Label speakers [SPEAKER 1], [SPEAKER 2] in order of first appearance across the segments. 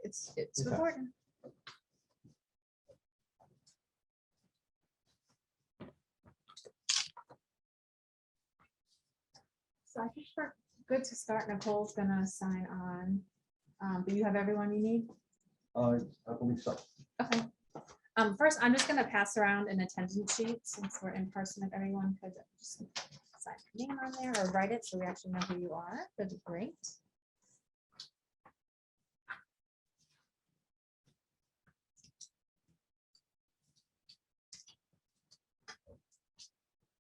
[SPEAKER 1] It's
[SPEAKER 2] Okay.
[SPEAKER 1] recording. So I think we're good to start. Nicole's gonna sign on. But you have everyone you need?
[SPEAKER 2] I believe so.
[SPEAKER 1] Okay. First, I'm just gonna pass around an attendance sheet since we're in person. If everyone could just sign your name on there or write it so we actually know who you are, that'd be great.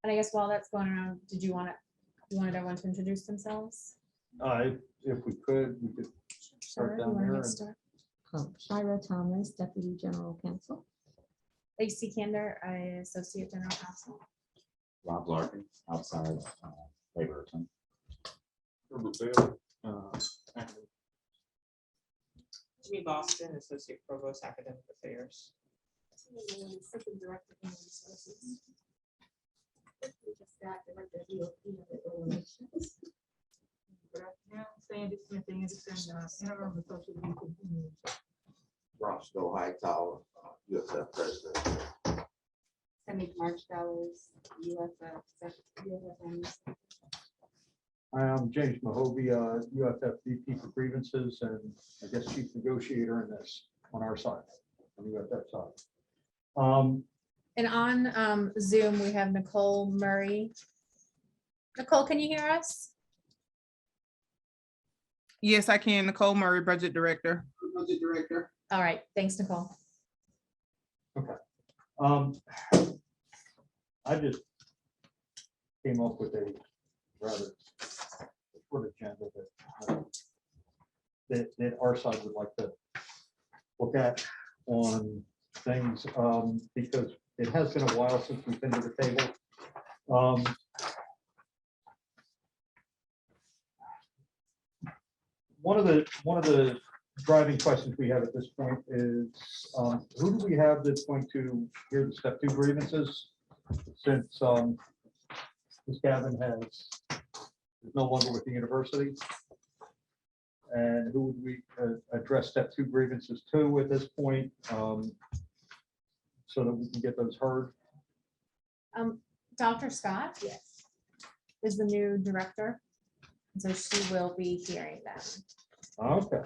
[SPEAKER 1] And I guess while that's going around, did you want you wanted everyone to introduce themselves?
[SPEAKER 2] If we could start
[SPEAKER 1] Sure, you
[SPEAKER 2] down
[SPEAKER 1] wanna
[SPEAKER 2] there.
[SPEAKER 1] get
[SPEAKER 2] and-
[SPEAKER 1] started?
[SPEAKER 3] Shira Thomas, Deputy General Counsel.
[SPEAKER 1] Lacey Kander, Associate General Counsel.
[SPEAKER 4] Rob Larkin, outside labor attorney.
[SPEAKER 5] Jimmy Boston, Associate Provost, Academic Affairs.
[SPEAKER 3] Assistant Director of Human Resources. We just got Director of EOP and Relations.
[SPEAKER 6] Good afternoon, Sandy Smith Anderson, interim associate dean community.
[SPEAKER 4] Roscoe Hightower, UFF president.
[SPEAKER 3] Sammy Marshallers, UFF-FAMU.
[SPEAKER 2] I'm James Mahovey, UFF VP for grievances and I guess chief negotiator in this on our side, on the UFF side.
[SPEAKER 1] And on Zoom, we have Nicole Murray. Nicole, can you hear us?
[SPEAKER 7] Yes, I can. Nicole Murray, Budget Director.
[SPEAKER 4] Budget director.
[SPEAKER 1] All right, thanks, Nicole.
[SPEAKER 2] I just came up with a rather short agenda that our side would like to look at on things, because it has been a while since we've been to the table. One of the driving questions we have at this point is, who do we have that's going to hear the step 2 grievances? Since Ms. Gavin is no longer with the university. And who would we address step 2 grievances to at this point? So that we can get those heard.
[SPEAKER 1] Dr. Scott, yes, is the new director. So she will be hearing them.
[SPEAKER 2] Okay.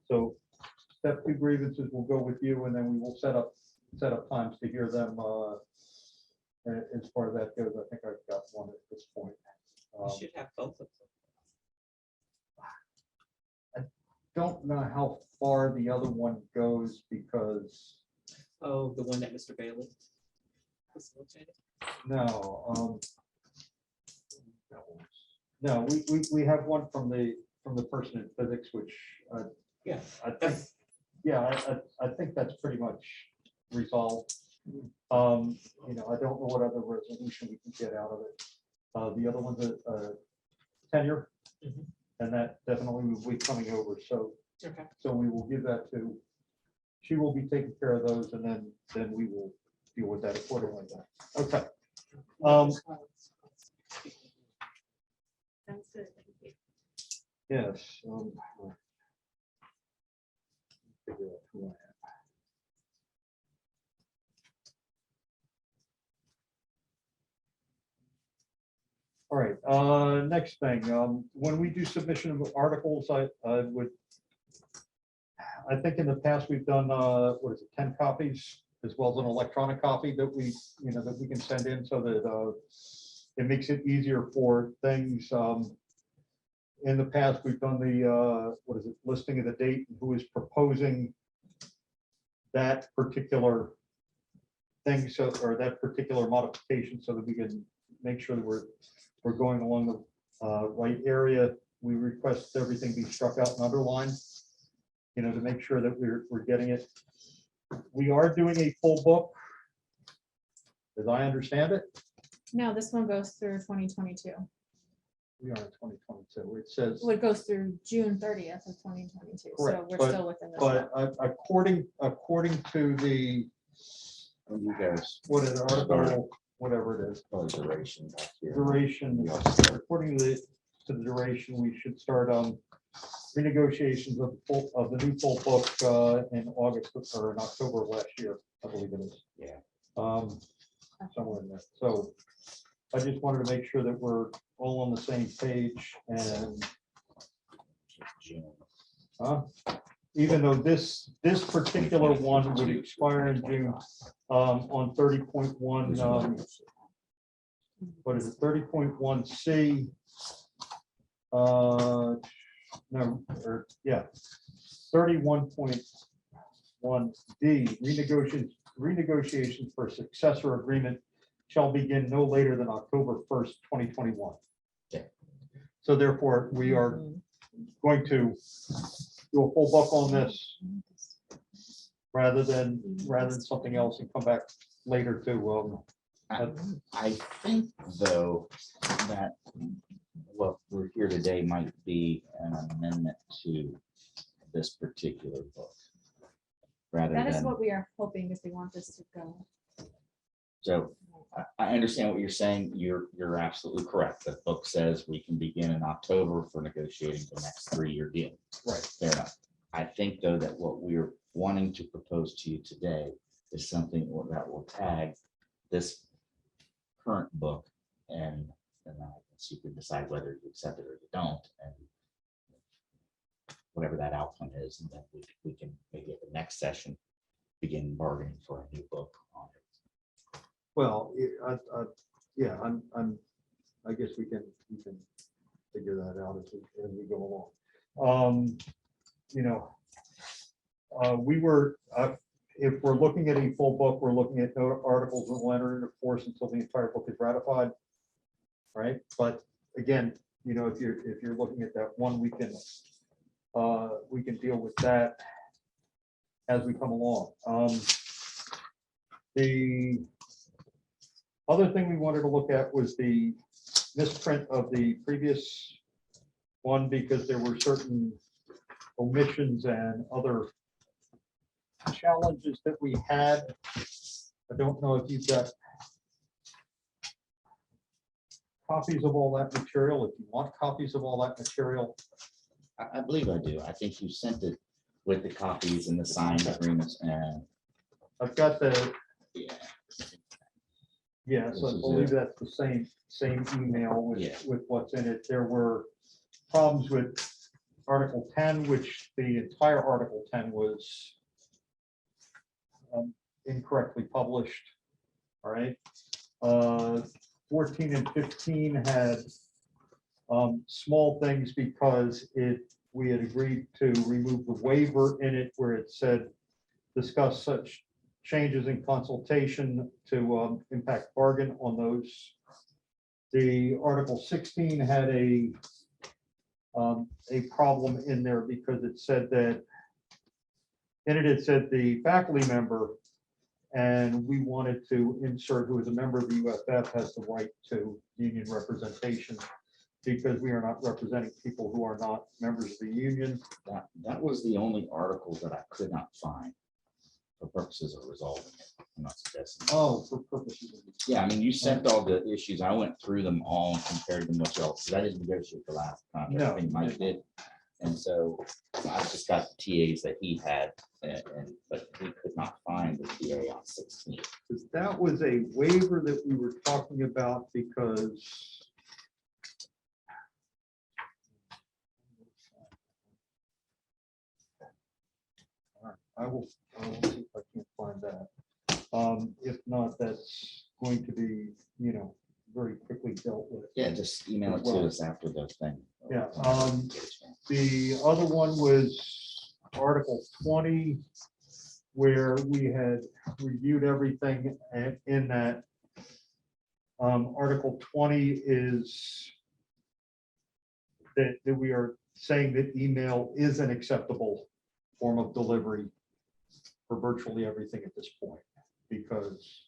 [SPEAKER 2] So step 2 grievances will go with you, and then we will set up times to hear them. As far as that goes, I think I've got one at this point.
[SPEAKER 5] You should have both of them.
[SPEAKER 2] Don't know how far the other one goes because
[SPEAKER 5] Oh, the one that Mr. Bailey facilitated?
[SPEAKER 2] no, we have one from the person in physics, which
[SPEAKER 5] Yeah.
[SPEAKER 2] I think, yeah, I think that's pretty much resolved. I don't know what other resolution we can get out of it. The other one's a tenure,
[SPEAKER 5] Mhm.
[SPEAKER 2] and that definitely will be coming over. So
[SPEAKER 5] Okay.
[SPEAKER 2] we will give that to, she will be taking care of those, and then we will deal with that accordingly. Then. Okay.
[SPEAKER 3] Sounds good, thank you.
[SPEAKER 2] Yes. Figure out who I am. All right, next thing, when we do submission of articles, I think in the past we've done, what is it, 10 copies, as well as an electronic copy that we can send in so that it makes it easier for things. In the past, we've done the, listing of the date, who is proposing that particular thing, so, or that particular modification, so that we can make sure that we're going along the right area. We request everything be struck out and underlined, to make sure that we're getting it. We are doing a full book, as I understand it.
[SPEAKER 1] No, this one goes through 2022.
[SPEAKER 2] We are in 2022. It says,
[SPEAKER 1] Well, it goes through June 30th of 2022. So
[SPEAKER 2] Correct,
[SPEAKER 1] we're
[SPEAKER 2] but-
[SPEAKER 1] still within this.
[SPEAKER 2] but
[SPEAKER 1] one.
[SPEAKER 2] according to the,
[SPEAKER 4] When you guys
[SPEAKER 2] what is it, article, whatever it is,
[SPEAKER 4] duration back here.
[SPEAKER 2] duration,
[SPEAKER 4] We all start.
[SPEAKER 2] according to the duration, we should start on renegotiations of the new full book in August or in October of last year, I believe it is.
[SPEAKER 4] Yeah.
[SPEAKER 2] Somewhere in there. So I just wanted to make sure that we're all on the same page and
[SPEAKER 4] June.
[SPEAKER 2] even though this particular one would expire in June on 30.1, what is it, 30.1C? No, or yeah, 31.1D, renegotiations for successor agreement shall begin no later than October 1st, 2021.
[SPEAKER 4] Okay.
[SPEAKER 2] So therefore, we are going to do a full book on this rather than something else and come back later to,
[SPEAKER 4] I think, though, that what we're here today might be an amendment to this particular book. Rather
[SPEAKER 1] That is
[SPEAKER 4] than,
[SPEAKER 1] what we are hoping if we want this to go.
[SPEAKER 4] so I understand what you're saying. You're absolutely correct. The book says we can begin in October for negotiating the next 3-year deal.
[SPEAKER 2] right.
[SPEAKER 4] Fair enough. I think, though, that what we're wanting to propose to you today is something that will tag this current book, and I guess you can decide whether you accept it or you don't, and whatever that outcome is, and then we can maybe at the next session begin bargaining for a new book on it.
[SPEAKER 2] Well, yeah, I guess we can figure that out as we go along. You know, we were, if we're looking at a full book, we're looking at no articles that will enter into force until the entire book is ratified. Right, but again, you know, if you're looking at that one, we can deal with that as we come along. The other thing we wanted to look at was the misprint of the previous one, because there were certain omissions and other challenges that we had. I don't know if you've got copies of all that material. If you want copies of all that material,
[SPEAKER 4] I believe I do. I think you sent it with the copies and the signed agreements, and
[SPEAKER 2] I've got the,
[SPEAKER 4] yeah,
[SPEAKER 2] yes, I
[SPEAKER 4] This is
[SPEAKER 2] believe
[SPEAKER 4] it.
[SPEAKER 2] that's the same email
[SPEAKER 4] Yeah.
[SPEAKER 2] with what's in it. There were problems with Article 10, which the entire Article 10 was incorrectly published. All right. 14 and 15 had small things because we had agreed to remove the waiver in it where it said discuss such changes in consultation to impact bargain on those. The Article 16 had a problem in there because it said that it said the faculty member, and we wanted to insert who is a member of the UFF has the right to union representation, because we are not representing people who are not members of the union.
[SPEAKER 4] that was the only article that I could not find for purposes of resolving it. I'm not suggesting.
[SPEAKER 2] Oh, for purposes of.
[SPEAKER 4] Yeah, I mean, you sent all the issues. I went through them all and compared them with y'all, because I didn't negotiate the last contract.
[SPEAKER 2] No.
[SPEAKER 4] I think Mike did. And so I just got the TAs that he had, but we could not find the TA on 16.
[SPEAKER 2] Because that was a waiver that we were talking about because I will see if I can find that. If not, that's going to be, very quickly dealt with.
[SPEAKER 4] Yeah, just email it to us after the thing.
[SPEAKER 2] Yeah, the other one was Article 20, where we had reviewed everything in that. Article 20 is that we are saying that email is an acceptable form of delivery for virtually everything at this point, because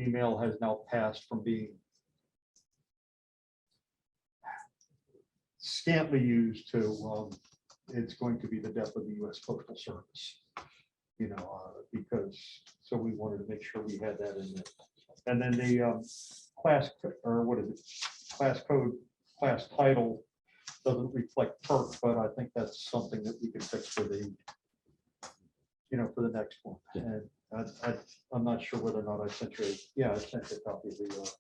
[SPEAKER 2] email has now passed from being scantily used to it's going to be the death of the U.S. Postal Service, because, so we wanted to make sure we had that in there. And then the class, or what is it, class code, class title doesn't reflect PERC, but I think that's something that we can fix for the, for the next one.
[SPEAKER 4] Yeah.
[SPEAKER 2] And I'm not sure whether or not I sent you, I sent you a copy of the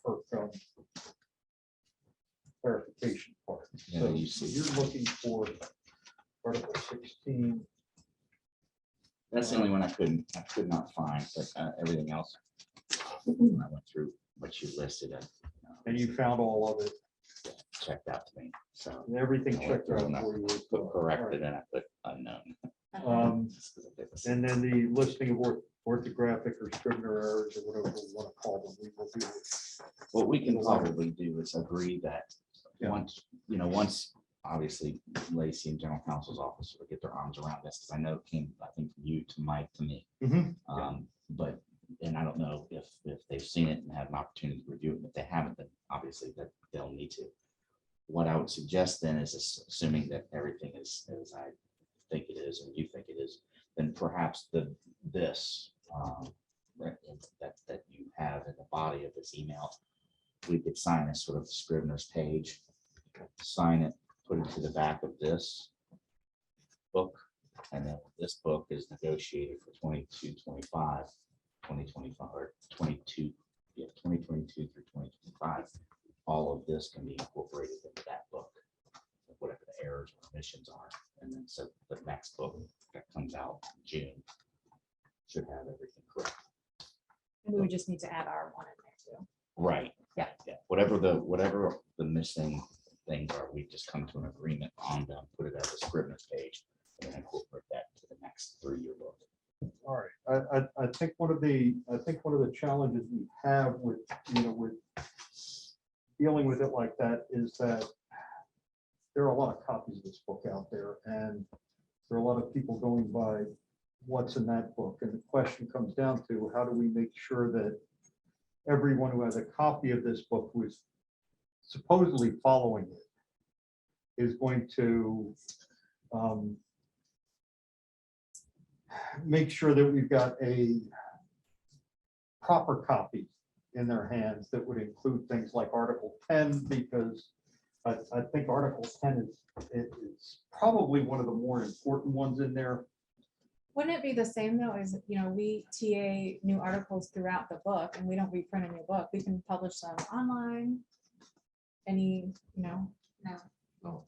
[SPEAKER 2] PERC clarification part.
[SPEAKER 4] Yeah,
[SPEAKER 2] So
[SPEAKER 4] you see.
[SPEAKER 2] you're looking for Article 16.
[SPEAKER 4] That's the only one I could not find, but everything else, when I went through what you listed,
[SPEAKER 2] And you found all of it,
[SPEAKER 4] checked out to me, so.
[SPEAKER 2] and everything
[SPEAKER 4] I went
[SPEAKER 2] checked
[SPEAKER 4] through
[SPEAKER 2] out
[SPEAKER 4] and I
[SPEAKER 2] for you. as
[SPEAKER 4] put
[SPEAKER 2] well.
[SPEAKER 4] corrected and I put unknown.
[SPEAKER 2] Um,
[SPEAKER 4] just 'cause of it.
[SPEAKER 2] And then the listing of orthographic or Scrivener errors or whatever we want to call them, we will do.
[SPEAKER 4] What we can probably do is agree that
[SPEAKER 2] Yeah.
[SPEAKER 4] once obviously Lacey and General Counsel's office will get their arms around this, because I know it came, I think, from you to Mike to me. But, and I don't know if they've seen it and had an opportunity to review it, but if they haven't, then obviously that they'll need to. What I would suggest then is assuming that everything is as I think it is and you think it is, then perhaps this that you have in the body of this email, we could sign a sort of Scrivener's page, sign it, put it to the back of this book, and then this book is negotiated for 22-25, 2025 or 22, 2022 through 2025. All of this can be incorporated into that book, whatever the errors or omissions are. And then so the next book that comes out in June should have everything correct.
[SPEAKER 1] And we would just need to add our one in there too.
[SPEAKER 4] Right.
[SPEAKER 1] Yeah.
[SPEAKER 4] Whatever the missing things are, we just come to an agreement on them, put it as a Scrivener's page, and then incorporate that to the next 3-year book.
[SPEAKER 2] All right, I think one of the challenges we have with, with dealing with it like that is that there are a lot of copies of this book out there, and there are a lot of people going by what's in that book. And the question comes down to, how do we make sure that everyone who has a copy of this book, who is supposedly following it, is going to make sure that we've got a proper copy in their hands that would include things like Article 10, because I think Article 10 is probably one of the more important ones in there.
[SPEAKER 1] Wouldn't it be the same though, as, we TA new articles throughout the book and we don't reprint a new book, we can publish them online? No.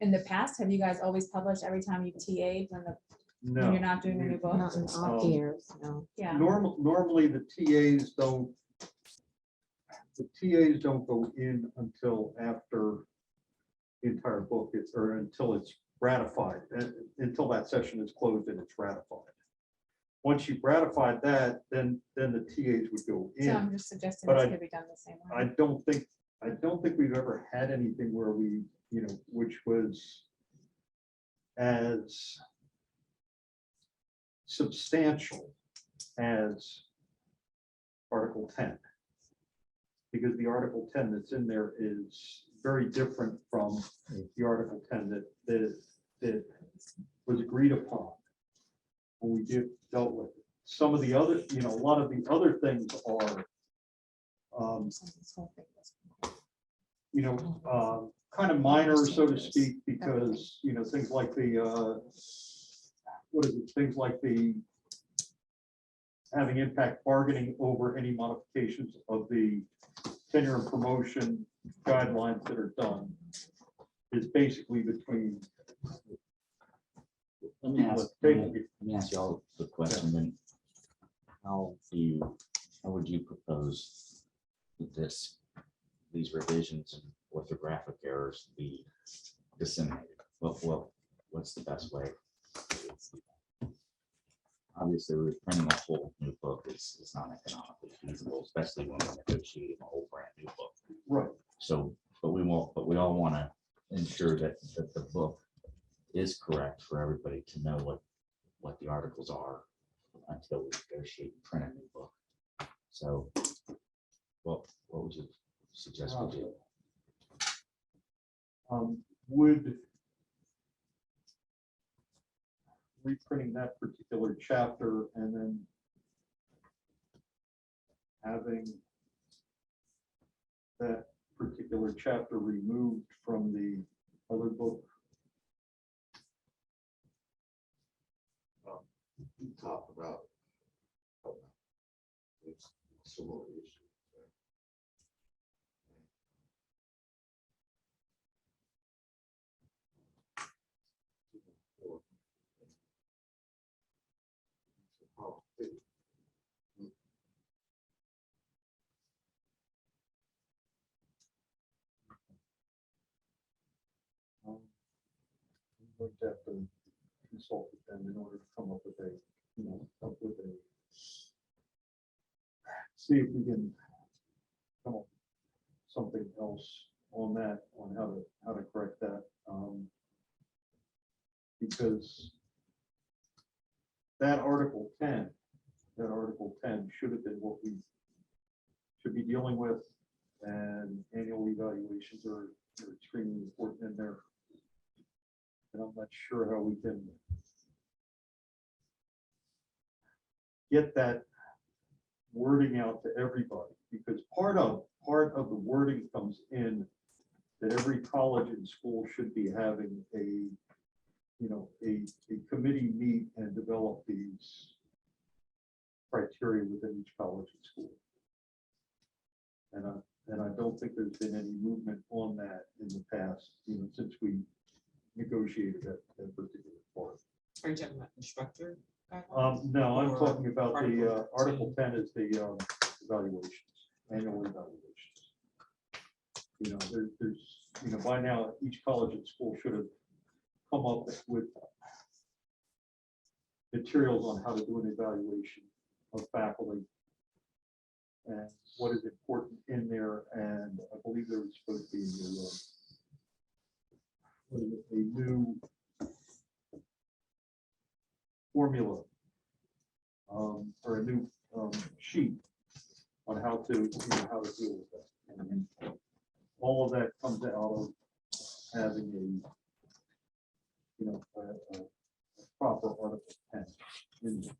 [SPEAKER 1] In the past, have you guys always published every time you've TA'd when
[SPEAKER 2] No.
[SPEAKER 1] you're not doing a new book?
[SPEAKER 3] Not in off years, no.
[SPEAKER 1] Yeah.
[SPEAKER 2] Normally, the TAs don't go in until after the entire book is, or until it's ratified, until that session is closed and it's ratified. Once you've ratified that, then the TAs would go
[SPEAKER 1] So
[SPEAKER 2] in.
[SPEAKER 1] I'm just suggesting
[SPEAKER 2] But
[SPEAKER 1] this
[SPEAKER 2] I-
[SPEAKER 1] could be done the same
[SPEAKER 2] I
[SPEAKER 1] way.
[SPEAKER 2] don't think we've ever had anything where we, which was as substantial as Article 10. Because the Article 10 that's in there is very different from the Article 10 that was agreed upon when we dealt with it. Some of the other, a lot of the other things are kind of minor, so to speak, because, things like things like the having impact bargaining over any modifications of the tenure and promotion guidelines that are done is basically between.
[SPEAKER 4] Let me ask you all the question then. How would you propose that these revisions and orthographic errors be disseminated? What's the best way? Obviously, reprinting a whole new book is not economically feasible, especially when we're negotiating a whole brand new book.
[SPEAKER 2] Right.
[SPEAKER 4] So, but we all want to ensure that the book is correct for everybody to know what the articles are until we negotiate and print a new book. So, what would you suggest we do?
[SPEAKER 2] reprinting that particular chapter and then having that particular chapter removed from the other book.
[SPEAKER 8] We talked about it's similar issues.
[SPEAKER 2] We're going to have to consult with them in order to come up with a, up with a, see if we can come up with something else on that, on how to correct that. Because that Article 10 should have been what we should be dealing with, and annual evaluations are extremely important in there. And I'm not sure how we can get that wording out to everybody, because part of the wording comes in that every college and school should be having a committee meet and develop these criteria within each college and school. And I don't think there's been any movement on that in the past, since we negotiated that particular part.
[SPEAKER 5] Are you talking about instructor guidelines?
[SPEAKER 2] No, I'm
[SPEAKER 5] Or
[SPEAKER 2] talking about the
[SPEAKER 5] Article
[SPEAKER 2] Article 10 is the evaluations, annual evaluations. There's by now each college and school should have come up with materials on how to do an evaluation of faculty and what is important in there. And I believe there was supposed to be a new formula or a new sheet on how to deal with that. And all of that comes out of having a proper Article 10 in there.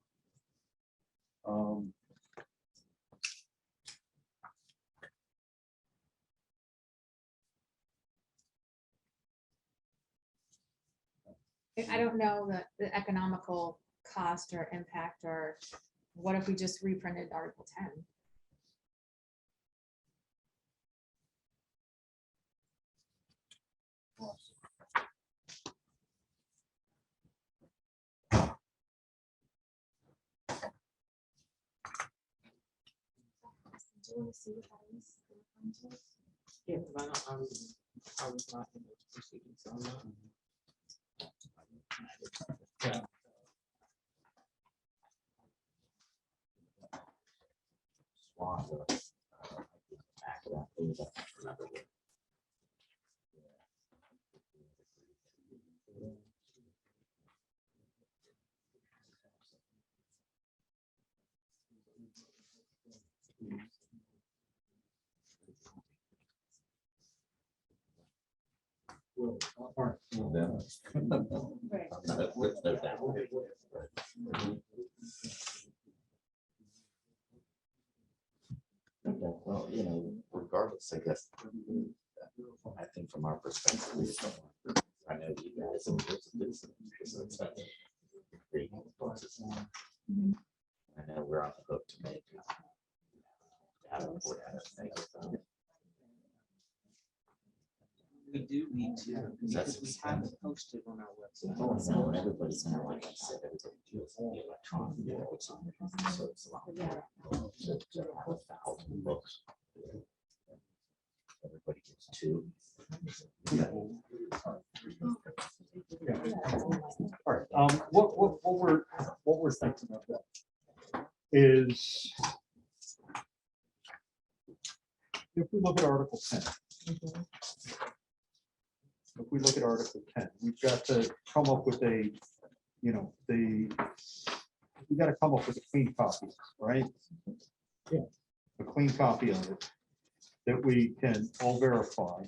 [SPEAKER 1] I don't know the economical cost or impact, or what if we just reprinted Article 10?
[SPEAKER 3] Do you want to see what that is?
[SPEAKER 5] Yeah, because I was not in those proceedings, so I'm not.
[SPEAKER 4] Swan, back of that page, I can't remember what.
[SPEAKER 2] Well, all right.
[SPEAKER 4] Okay, well, regardless, I guess, I think from our perspective, we just don't want- I know you guys. and there's a bit of- because it's like big influences. I know we're on the hook to make.
[SPEAKER 5] We do need to,
[SPEAKER 4] That's
[SPEAKER 5] because we have it posted on our website.
[SPEAKER 4] Oh, no, and everybody's now, like I said, everybody deals with the electronic. So it's a lot. So it's a 1,000 books. Everybody gets two.
[SPEAKER 2] Yeah. All right, what we're thinking of that is if we look at Article 10. If we look at Article 10, we've got to come up with we got to come up with a clean copy, right? Yeah. A clean copy of it that we can all verify.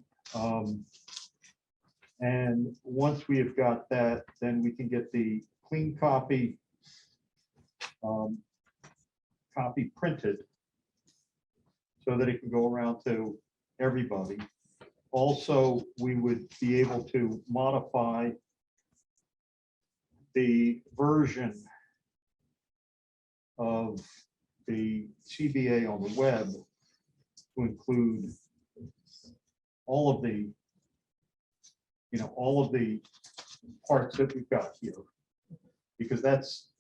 [SPEAKER 2] And once we have got that, then we can get the clean copy, copy printed so that it can go around to everybody. Also, we would be able to modify the version of the CBA on the web to include all of the, all of the parts that we've got here. Because that's,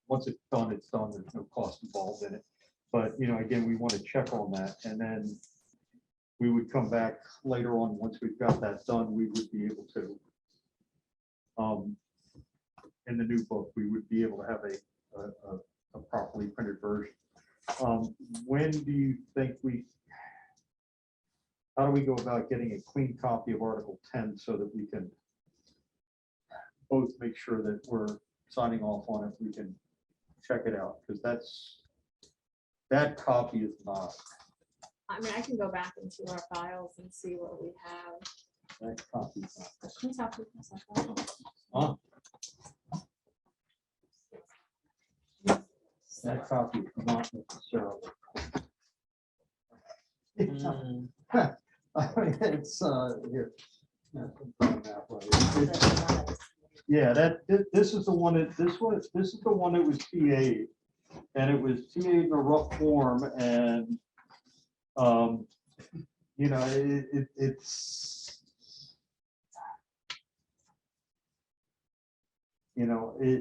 [SPEAKER 2] once it's done, there's no cost involved in it. But, again, we want to check on that, and then we would come back later on, once we've got that done, we would be able to, in the new book, we would be able to have a properly printed version. When do you think how do we go about getting a clean copy of Article 10 so that we can both make sure that we're signing off on it, we can check it out, because that copy is not,
[SPEAKER 1] I mean, I can go back into our files and see what we have.
[SPEAKER 2] that copy is not.
[SPEAKER 1] Can you talk to us about that?
[SPEAKER 2] Huh? That copy is not necessarily. I mean, it's, here. Yeah, this is the one this is the one that was TA'd, and it was TA'd in a rough form, and it's it's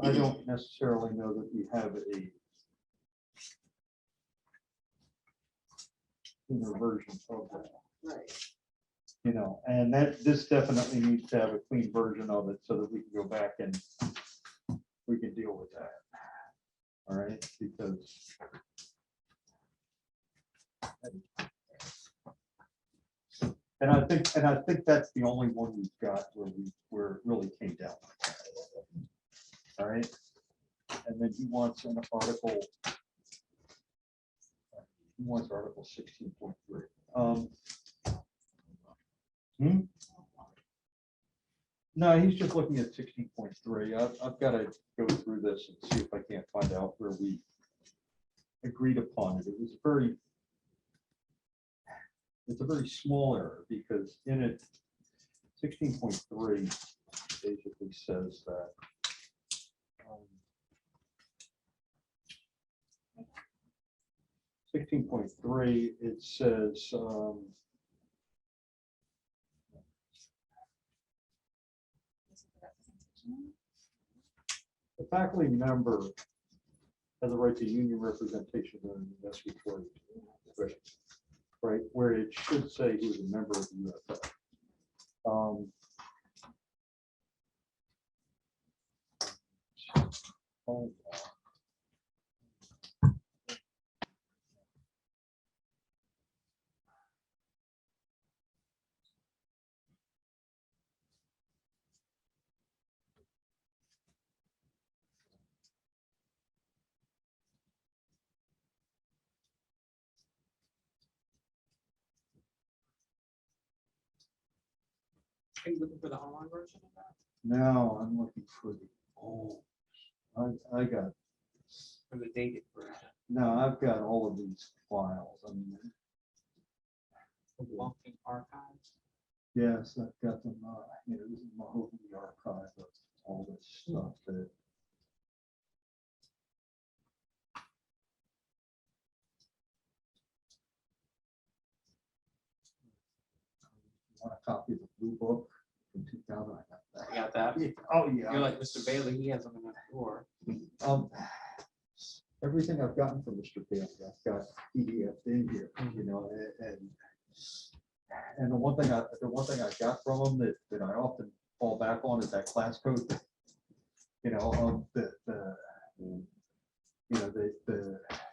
[SPEAKER 2] I don't necessarily know that we have a cleaner version of that.
[SPEAKER 5] Right.
[SPEAKER 2] And this definitely needs to have a clean version of it so that we can go back and we can deal with that. All right, because and I think that's the only one we've got where it really came down. All right, and then he wants an article. He wants Article 16.3. No, he's just looking at 16.3. I've got to go through this and see if I can't find out where we agreed upon it. It's a very small error, because in it, 16.3 basically says that 16.3, it says the faculty member has a right to union representation in an investigatory session, right? Where it should say he was a member of the UFF.
[SPEAKER 5] Are you looking for the online version of that?
[SPEAKER 2] Now I'm looking for the old. I got.
[SPEAKER 5] Or the dated version?
[SPEAKER 2] No, I've got all of these files. I mean,
[SPEAKER 5] The walking archives?
[SPEAKER 2] yes, I've got them. This is my whole archive of all this stuff that. Want a copy of the blue book from 2000? I got that.
[SPEAKER 5] You got that?
[SPEAKER 2] Yeah. Oh yeah.
[SPEAKER 5] You're like Mr. Bailey, he has them in that drawer.
[SPEAKER 2] Everything I've gotten from Mr. Bailey, I've got PDF in here, and the one thing I got from him that I often fall back on is that class code. The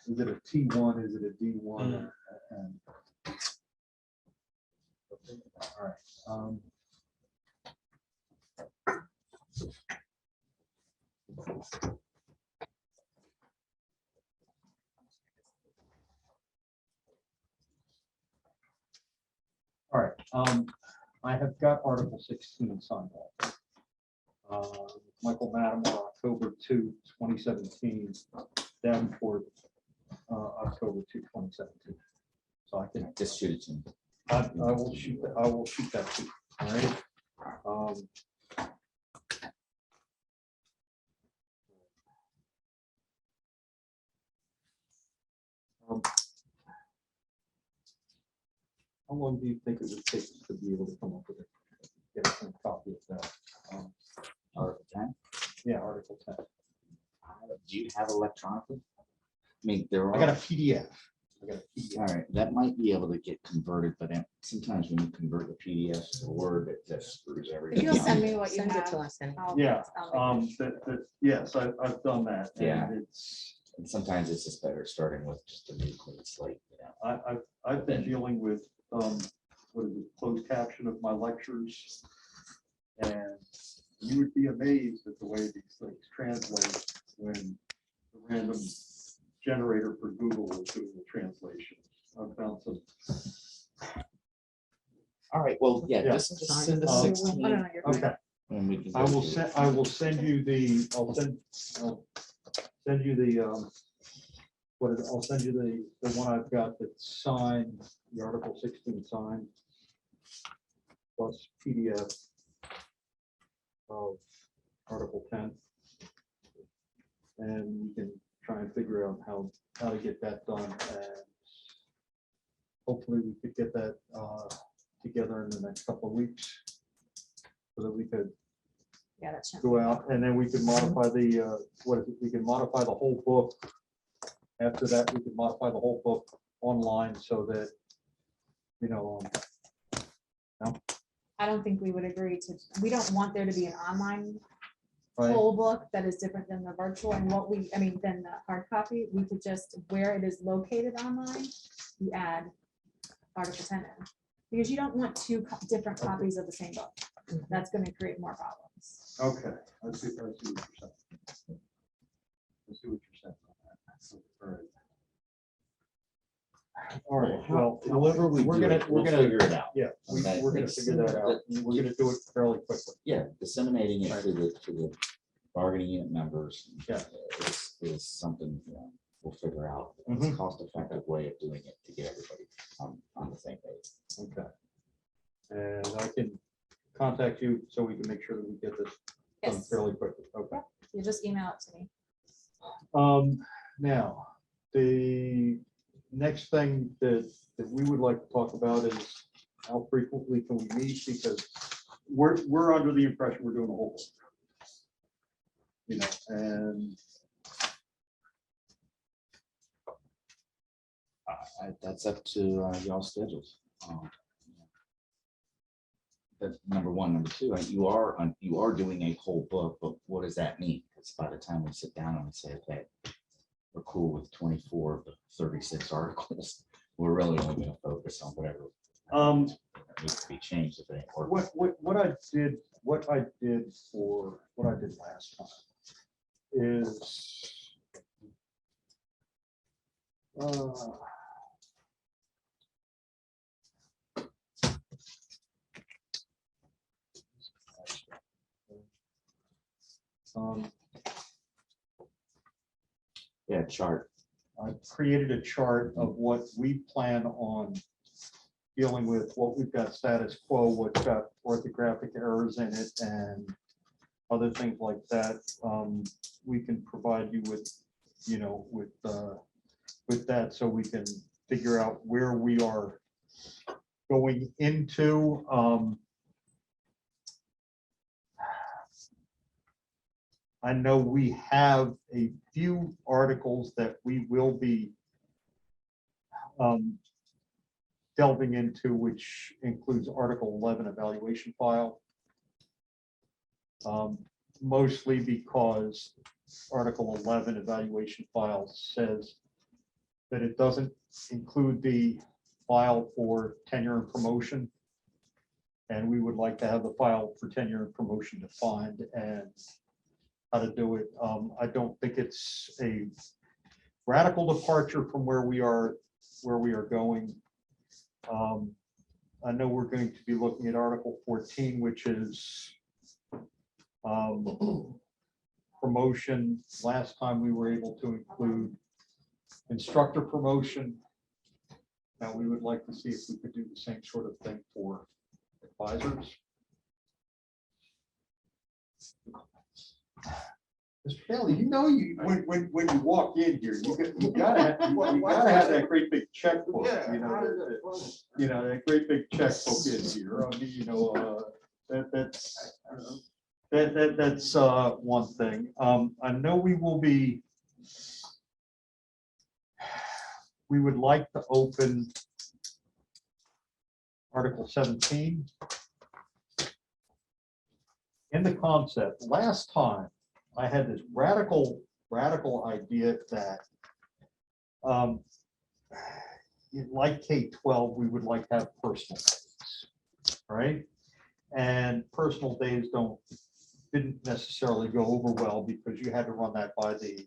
[SPEAKER 2] is it a T1? Is it a D1? And all right. I have got Article 16 signed off. Michael Matamore, October 2, 2017, Davenport, October 2, 2017. So I can,
[SPEAKER 4] Just shoot it to me.
[SPEAKER 2] I will shoot that, I will shoot that to you, all right? How long do you think it would take to be able to come up with it? Get a copy of that.
[SPEAKER 4] Article 10.
[SPEAKER 2] Yeah, Article 10.
[SPEAKER 4] Do you have electronically? I mean, there
[SPEAKER 2] I got a
[SPEAKER 4] are,
[SPEAKER 2] PDF. I got a PDF.
[SPEAKER 4] all right, that might be able to get converted, but then sometimes when you convert the PDF to Word, it just screws
[SPEAKER 1] If
[SPEAKER 4] everything
[SPEAKER 1] you'll
[SPEAKER 4] up.
[SPEAKER 1] send me what you
[SPEAKER 3] Send it to
[SPEAKER 1] have.
[SPEAKER 3] us then.
[SPEAKER 2] Yeah,
[SPEAKER 1] I'll make it.
[SPEAKER 2] yes, I've done that. and
[SPEAKER 4] Yeah.
[SPEAKER 2] It's,
[SPEAKER 4] And sometimes it's just better starting with just a new clean slate, you know.
[SPEAKER 2] I've been dealing with, what is it, closed caption of my lectures. And you would be amazed at the way these things translate when the random generator for Google is doing the translation. I've found some.
[SPEAKER 4] All right, well, yeah,
[SPEAKER 2] Yeah.
[SPEAKER 4] just send us
[SPEAKER 2] Um,
[SPEAKER 1] I don't
[SPEAKER 4] 16
[SPEAKER 1] know, you're fine.
[SPEAKER 2] Okay,
[SPEAKER 4] and we can.
[SPEAKER 2] I
[SPEAKER 4] go
[SPEAKER 2] will
[SPEAKER 4] through
[SPEAKER 2] send,
[SPEAKER 4] it.
[SPEAKER 2] I will send you the, I'll send you the, I'll send you the one I've got that's signed, the Article 16 signed. Plus PDF of Article 10. And we can try and figure out how to get that done. And hopefully we could get that together in the next couple of weeks. So that we could
[SPEAKER 1] Yeah, that should.
[SPEAKER 2] go out and then we could modify the, we can modify the whole book. After that, we can modify the whole book online so that, you know,
[SPEAKER 1] I don't think we would agree to, we don't want there to be an online
[SPEAKER 2] right?
[SPEAKER 1] whole book that is different than the virtual and what we, I mean, than the hard copy. We could just, where it is located online, you add Article 10 in. Because you don't want two different copies of the same book. That's gonna create more problems.
[SPEAKER 2] Okay, I see what you're saying. I see what you're saying. All right. All right, well,
[SPEAKER 4] However we
[SPEAKER 2] we're
[SPEAKER 4] do
[SPEAKER 2] gonna,
[SPEAKER 4] it,
[SPEAKER 2] we're
[SPEAKER 4] we'll
[SPEAKER 2] gonna,
[SPEAKER 4] figure it out.
[SPEAKER 2] yeah,
[SPEAKER 4] Okay.
[SPEAKER 2] we're gonna figure that out. We're gonna do it fairly quickly.
[SPEAKER 4] Yeah, disseminating it to the bargaining unit members.
[SPEAKER 2] Yeah.
[SPEAKER 4] Is something, you know, we'll figure out. It's a cost-effective way of doing it to get everybody on the same page.
[SPEAKER 2] Okay. And I can contact you so we can make sure that we get this done
[SPEAKER 1] Yes,
[SPEAKER 2] fairly quickly. Okay.
[SPEAKER 1] you just email it to me.
[SPEAKER 2] Now, the next thing that we would like to talk about is how frequently can we meet, because we're under the impression we're doing a whole book. You know, and
[SPEAKER 4] That's up to y'all's schedules. That's number one. Number two, you are doing a whole book, but what does that mean? Because by the time we sit down and say, okay, we're cool with 24 of the 36 articles, we're really only going to focus on whatever needs to be changed if it ain't working.
[SPEAKER 2] what I did for what I did last time is
[SPEAKER 4] Yeah, chart.
[SPEAKER 2] I created a chart of what we plan on dealing with, what we've got status quo, what's got orthographic errors in it, and other things like that. We can provide you with, you know, with that, so we can figure out where we are going into. I know we have a few articles that we will be delving into, which includes Article 11 evaluation file. Mostly because Article 11 evaluation file says that it doesn't include the file for tenure and promotion. And we would like to have the file for tenure and promotion defined and how to do it. I don't think it's a radical departure from where we are going. I know we're going to be looking at Article 14, which is promotion. Last time we were able to include instructor promotion. Now we would like to see if we could do the same sort of thing for advisors. Mr. Bailey, you know, when you walk in here, you gotta have that great big checkbook, you know, that great big checkbook in here. I mean, you know, that's one thing. I know we would like to open Article 17. In the concept, last time I had this radical idea that like K-12, we would like to have personal days, right? And personal days didn't necessarily go over well because you had to run that by the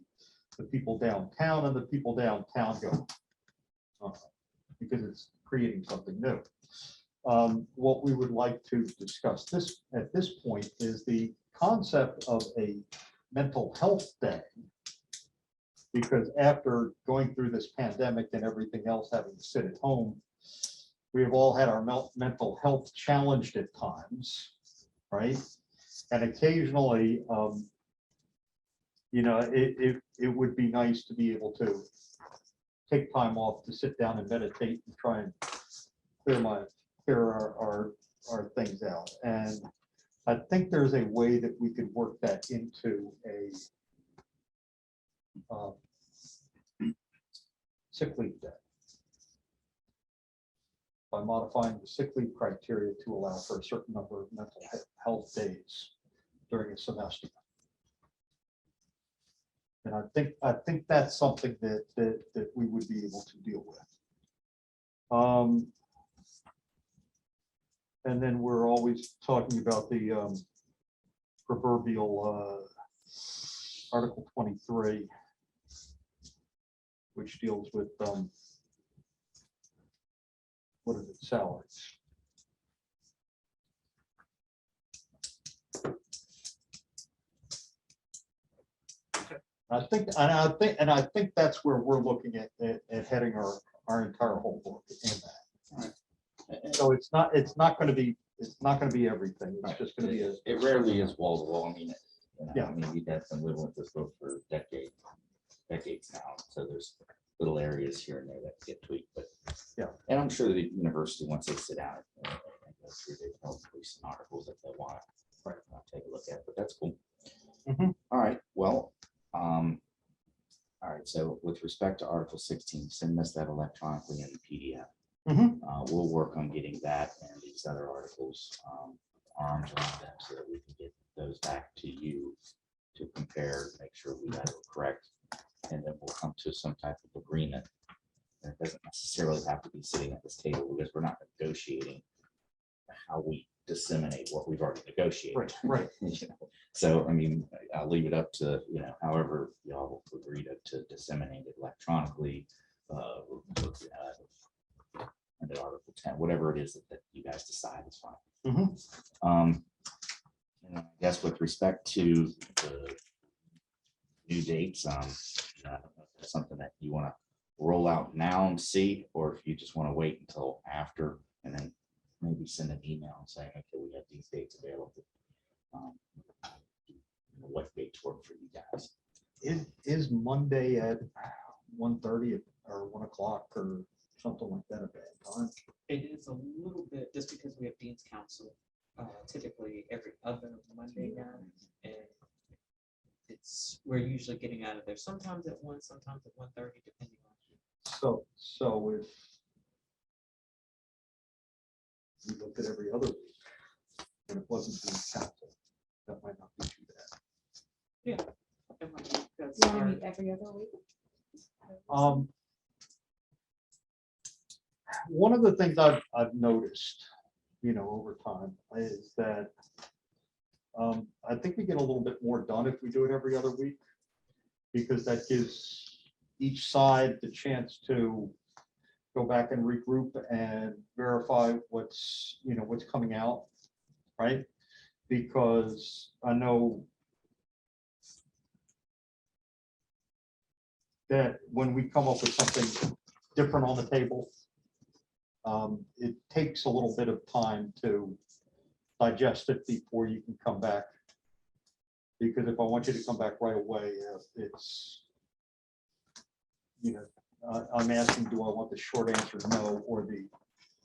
[SPEAKER 2] people downtown, and the people downtown go because it's creating something new. What we would like to discuss at this point is the concept of a mental health day, because after going through this pandemic and everything else, having to sit at home, we have all had our mental health challenged at times, right? And occasionally, you know, it would be nice to be able to take time off to sit down and meditate and try and clear our things out. And I think there's a way that we could work that into a sick leave day by modifying the sick leave criteria to allow for a certain number of mental health days during a semester. And I think that's something that we would be able to deal with. And then we're always talking about the proverbial Article 23, which deals with what is it, salaries. I think that's where we're looking at heading our entire whole book in that. So it's not going to be everything. It's just going to be
[SPEAKER 4] It rarely is wall to wall. I mean,
[SPEAKER 2] Yeah.
[SPEAKER 4] I mean, we've had been living with this book for decades now. So there's little areas here and there that get tweaked, but
[SPEAKER 2] Yeah.
[SPEAKER 4] And I'm sure the university, once they sit down and go through, they probably some articles that they want to take a look at, but that's cool.
[SPEAKER 2] Mhm.
[SPEAKER 4] All right, well, all right, so with respect to Article 16, send us that electronically in the PDF.
[SPEAKER 2] Mhm.
[SPEAKER 4] We'll work on getting that and these other articles, arms around them so that we can get those back to you to compare, make sure we got it correct. And then we'll come to some type of agreement. And it doesn't necessarily have to be sitting at this table because we're not negotiating how we disseminate what we've already negotiated.
[SPEAKER 2] Right.
[SPEAKER 4] You know? So, I mean, I'll leave it up to, you know, however y'all agree to disseminate it electronically, under Article 10, whatever it is that you guys decide is fine.
[SPEAKER 2] Mhm.
[SPEAKER 4] And I guess with respect to the new dates, I don't know if that's something that you want to roll out now and see, or if you just want to wait until after and then maybe send an email and saying, okay, we have these dates available. What dates work for you guys?
[SPEAKER 2] Is Monday at 1:30 or 1 o'clock or something like that a bad time?
[SPEAKER 5] It is a little bit, just because we have Dean's Council, typically every other Monday now, and we're usually getting out of there sometimes at 1, sometimes at 1:30, depending on.
[SPEAKER 2] So if we looked at every other week and it wasn't the council, that might not be too bad.
[SPEAKER 5] It might be because
[SPEAKER 1] You want to
[SPEAKER 5] our-
[SPEAKER 1] meet every other week?
[SPEAKER 2] One of the things I've noticed, you know, over time is that I think we get a little bit more done if we do it every other week, because that gives each side the chance to go back and regroup and verify what's, what's coming out, right? Because I know that when we come up with something different on the table, it takes a little bit of time to digest it before you can come back. Because if I want you to come back right away, it's, I'm asking, do I want the short answer no, or the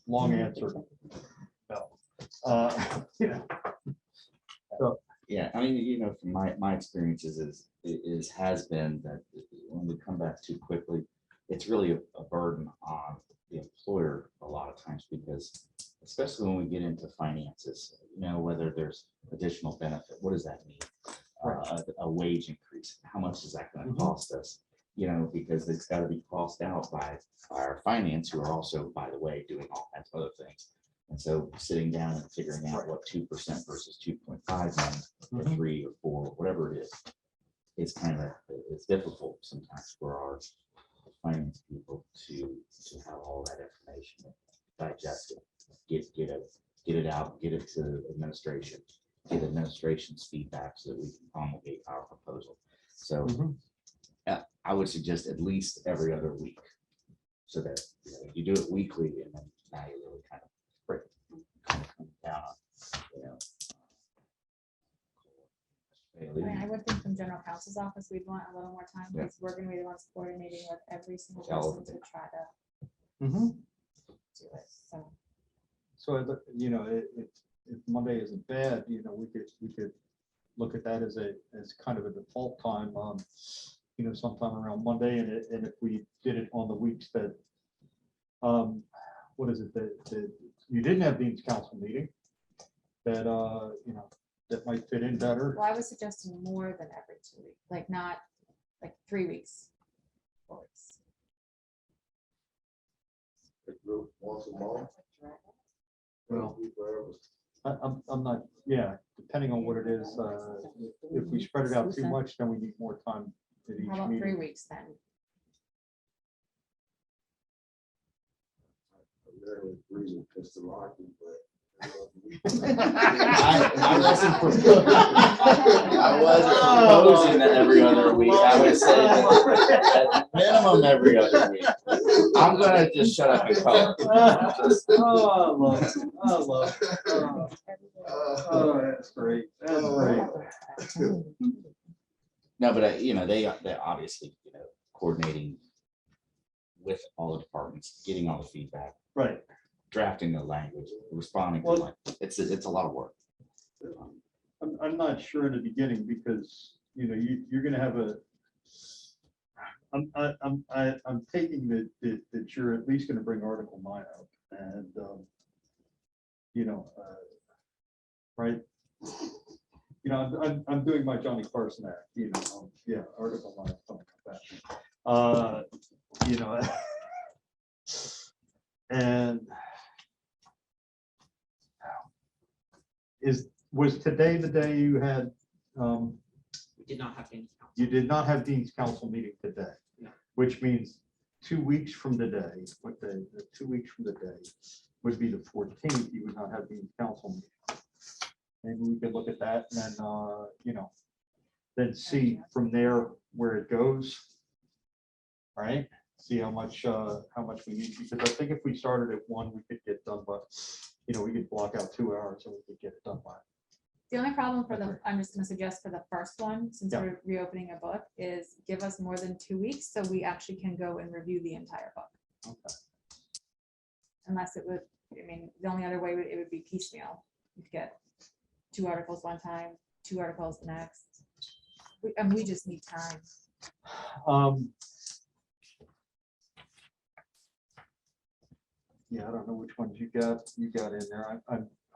[SPEAKER 2] long answer no?
[SPEAKER 4] Yeah, I mean, from my experiences has been that when we come back too quickly, it's really a burden on the employer a lot of times, because especially when we get into finances, whether there's additional benefit, what does that mean? A wage increase, how much is that going to cost us? Because it's got to be crossed out by our finance, who are also, by the way, doing all kinds of other things. And so sitting down and figuring out what 2% versus 2.5 means, or 3 or 4, whatever it is, it's difficult sometimes for our finance people to have all that information, digest it, get it out, get it to administration, get administration's feedback so that we can promulgate our proposal. So I would suggest at least every other week, so that you do it weekly, and then now you're really kind of come down on,
[SPEAKER 1] I would think from general counsel's office, we'd want a little more time,
[SPEAKER 4] Yeah.
[SPEAKER 1] because we're gonna be the ones coordinating with every single
[SPEAKER 4] All of
[SPEAKER 1] person to try to
[SPEAKER 2] Mhm.
[SPEAKER 1] do it, so.
[SPEAKER 2] So, if Monday isn't bad, we could look at that as kind of a default time, sometime around Monday, and if we did it on the weeks that, what is it, that you didn't have Dean's Council meeting, that, that might fit in better.
[SPEAKER 1] Well, I was suggesting more than every 2 weeks, like not like 3 weeks. 4 weeks.
[SPEAKER 8] Once a month.
[SPEAKER 2] Well, I'm not, depending on what it is, if we spread it out too much, then we need more time at each
[SPEAKER 1] How about 3
[SPEAKER 2] meeting.
[SPEAKER 1] weeks then?
[SPEAKER 8] I rarely agree with Mr. Lockton, but.
[SPEAKER 4] I wasn't proposing that every other week. I was saying that at minimum every other week. I'm gonna just shut up and color.
[SPEAKER 2] Oh, that's great. That's great.
[SPEAKER 4] No, but they obviously, coordinating with all the departments, getting all the feedback,
[SPEAKER 2] Right.
[SPEAKER 4] drafting the language, responding to
[SPEAKER 2] Well-
[SPEAKER 4] it's a lot of work.
[SPEAKER 2] I'm not sure in the beginning, because, you're gonna have I'm taking that you're at least gonna bring Article 9 out, and, right? I'm doing my Johnny Carson act, Article 9 coming back. And was today the day you had,
[SPEAKER 5] We did not have any.
[SPEAKER 2] you did not have Dean's Council meeting today?
[SPEAKER 5] No.
[SPEAKER 2] Which means 2 weeks from today, what day, 2 weeks from today would be the 14th, you would not have Dean's Council meeting. Maybe we could look at that and then, then see from there where it goes. Right? See how much we need, because I think if we started at 1, we could get done, but, we could block out 2 hours and we could get it done by.
[SPEAKER 1] The only problem I'm just gonna suggest for the first one, since
[SPEAKER 2] Yeah.
[SPEAKER 1] we're reopening a book, is give us more than 2 weeks so we actually can go and review the entire book.
[SPEAKER 2] Okay.
[SPEAKER 1] Unless it would, the only other way it would be piecemeal. You'd get 2 articles one time, 2 articles the next. We just need time.
[SPEAKER 2] Yeah, I don't know which ones you got in there.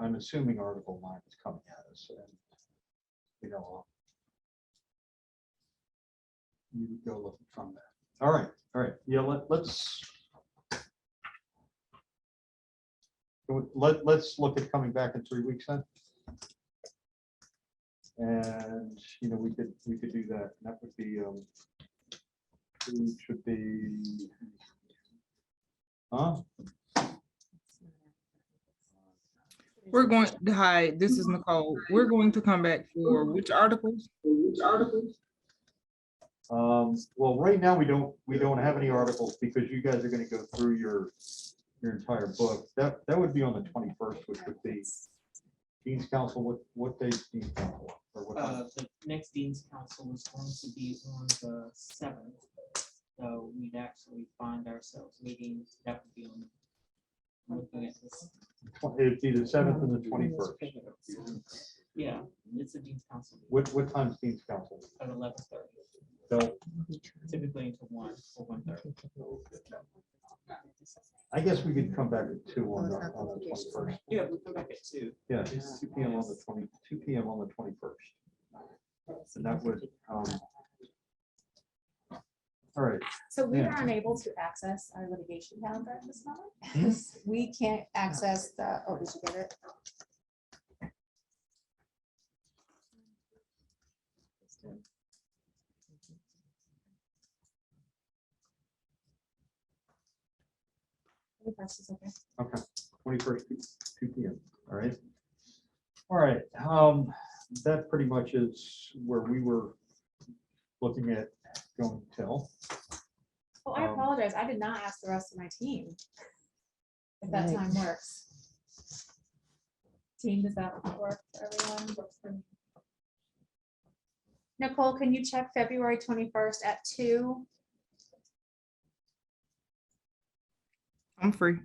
[SPEAKER 2] I'm assuming Article 9 is coming at us, and you would go looking from there. All right. Yeah, let's look at coming back in 3 weeks then. And we could do that. And that would be should be Huh?
[SPEAKER 7] We're going, hi, this is Nicole. We're going to come back for which articles?
[SPEAKER 2] Well, right now, we don't have any articles because you guys are gonna go through your entire book. That would be on the 21st, which would be Dean's Council. What day is Dean's Council? Or what time?
[SPEAKER 5] The next Dean's Council is going to be on the 7th. So we'd actually find ourselves meeting, that would be on. I'm looking at this.
[SPEAKER 2] It'd be the 7th and the 21st.
[SPEAKER 5] Yeah, it's a Dean's Council meeting
[SPEAKER 2] What time's Dean's Council?
[SPEAKER 5] at 11:30,
[SPEAKER 2] So
[SPEAKER 5] typically into 1 or 1:30.
[SPEAKER 2] I guess we could come back at 2 on the 21st.
[SPEAKER 5] Yeah, we come back at 2.
[SPEAKER 2] Yeah, 2 PM on the 2 PM on the 21st. And that would, all right,
[SPEAKER 1] So we
[SPEAKER 2] Yeah.
[SPEAKER 1] are unable to access our litigation calendar at this moment. We can't access the, oh, did you get it?
[SPEAKER 2] okay, 21st, 2 PM, all right. All right, that pretty much is where we were looking at going till.
[SPEAKER 1] Oh, I apologize. I did not ask the rest of my team. If that time works. Team, does that work for everyone? Nicole, can you check February 21st at 2?
[SPEAKER 7] I'm free.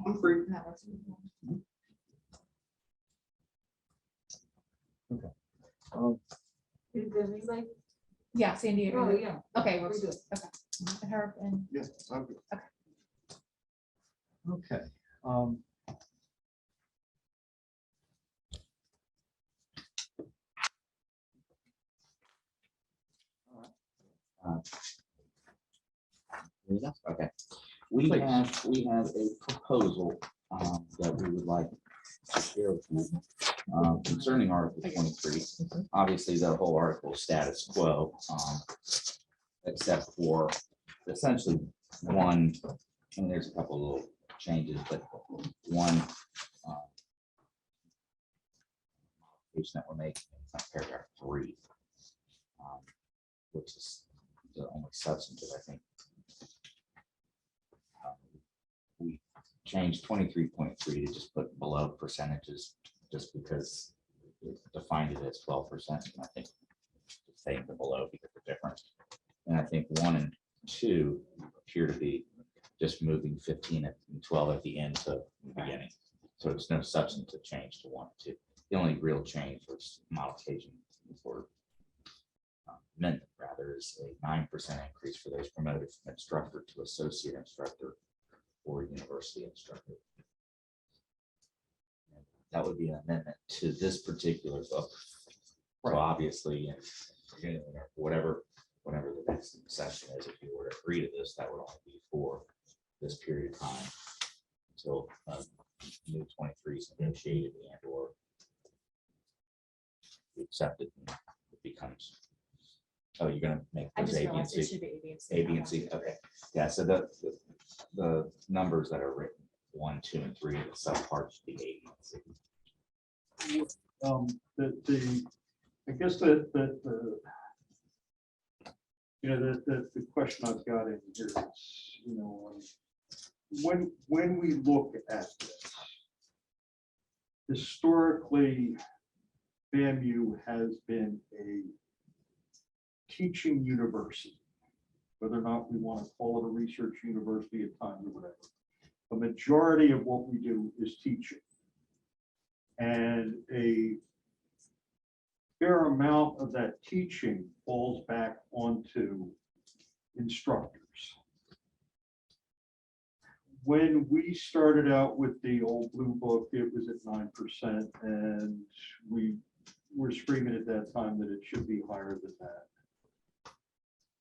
[SPEAKER 2] I'm free.
[SPEAKER 1] That works.
[SPEAKER 6] Is there anybody?
[SPEAKER 1] Yeah, Sandy.
[SPEAKER 6] Oh, yeah.
[SPEAKER 1] Okay, we're
[SPEAKER 6] We're
[SPEAKER 1] good.
[SPEAKER 6] good.
[SPEAKER 1] Okay. Her and
[SPEAKER 8] Yes, I'm good.
[SPEAKER 2] Okay.
[SPEAKER 4] Okay, we have a proposal that we would like to share with you concerning Article 23. Obviously, the whole article is status quo, except for essentially one, and there's a couple little changes, but one modification that we're making in paragraph 3, which is the only substantive, I think. We changed 23.3 to just put below percentages, just because it defined it as 12%. And I think saying the below because they're different. And I think 1 and 2 appear to be just moving 15 and 12 at the end to the beginning. So it's no substantive change to 1 and 2. The only real change was modification for amendment rather is a 9% increase for those promoted from instructor to associate instructor or university instructor. And that would be an amendment to this particular book. So obviously, whatever the next session is, if you were to agree to this, that would only be for this period of time until new 23 is negotiated and or accepted and it becomes. Oh, you're gonna make
[SPEAKER 1] I
[SPEAKER 4] those
[SPEAKER 1] just
[SPEAKER 4] A, B, and
[SPEAKER 1] realized it
[SPEAKER 4] C.
[SPEAKER 1] should be A, B, and C.
[SPEAKER 4] A, B, and C, okay. Yeah, so the numbers that are written, 1, 2, and 3, the subparts should be A, B, and C.
[SPEAKER 2] I guess the question I've got in here is, when we look at this, historically, FAMU has been a teaching university, whether or not we want to call it a research university at times or whatever. A majority of what we do is teaching. And a fair amount of that teaching falls back onto instructors. When we started out with the old blue book, it was at 9%, and we were screaming at that time that it should be higher than that.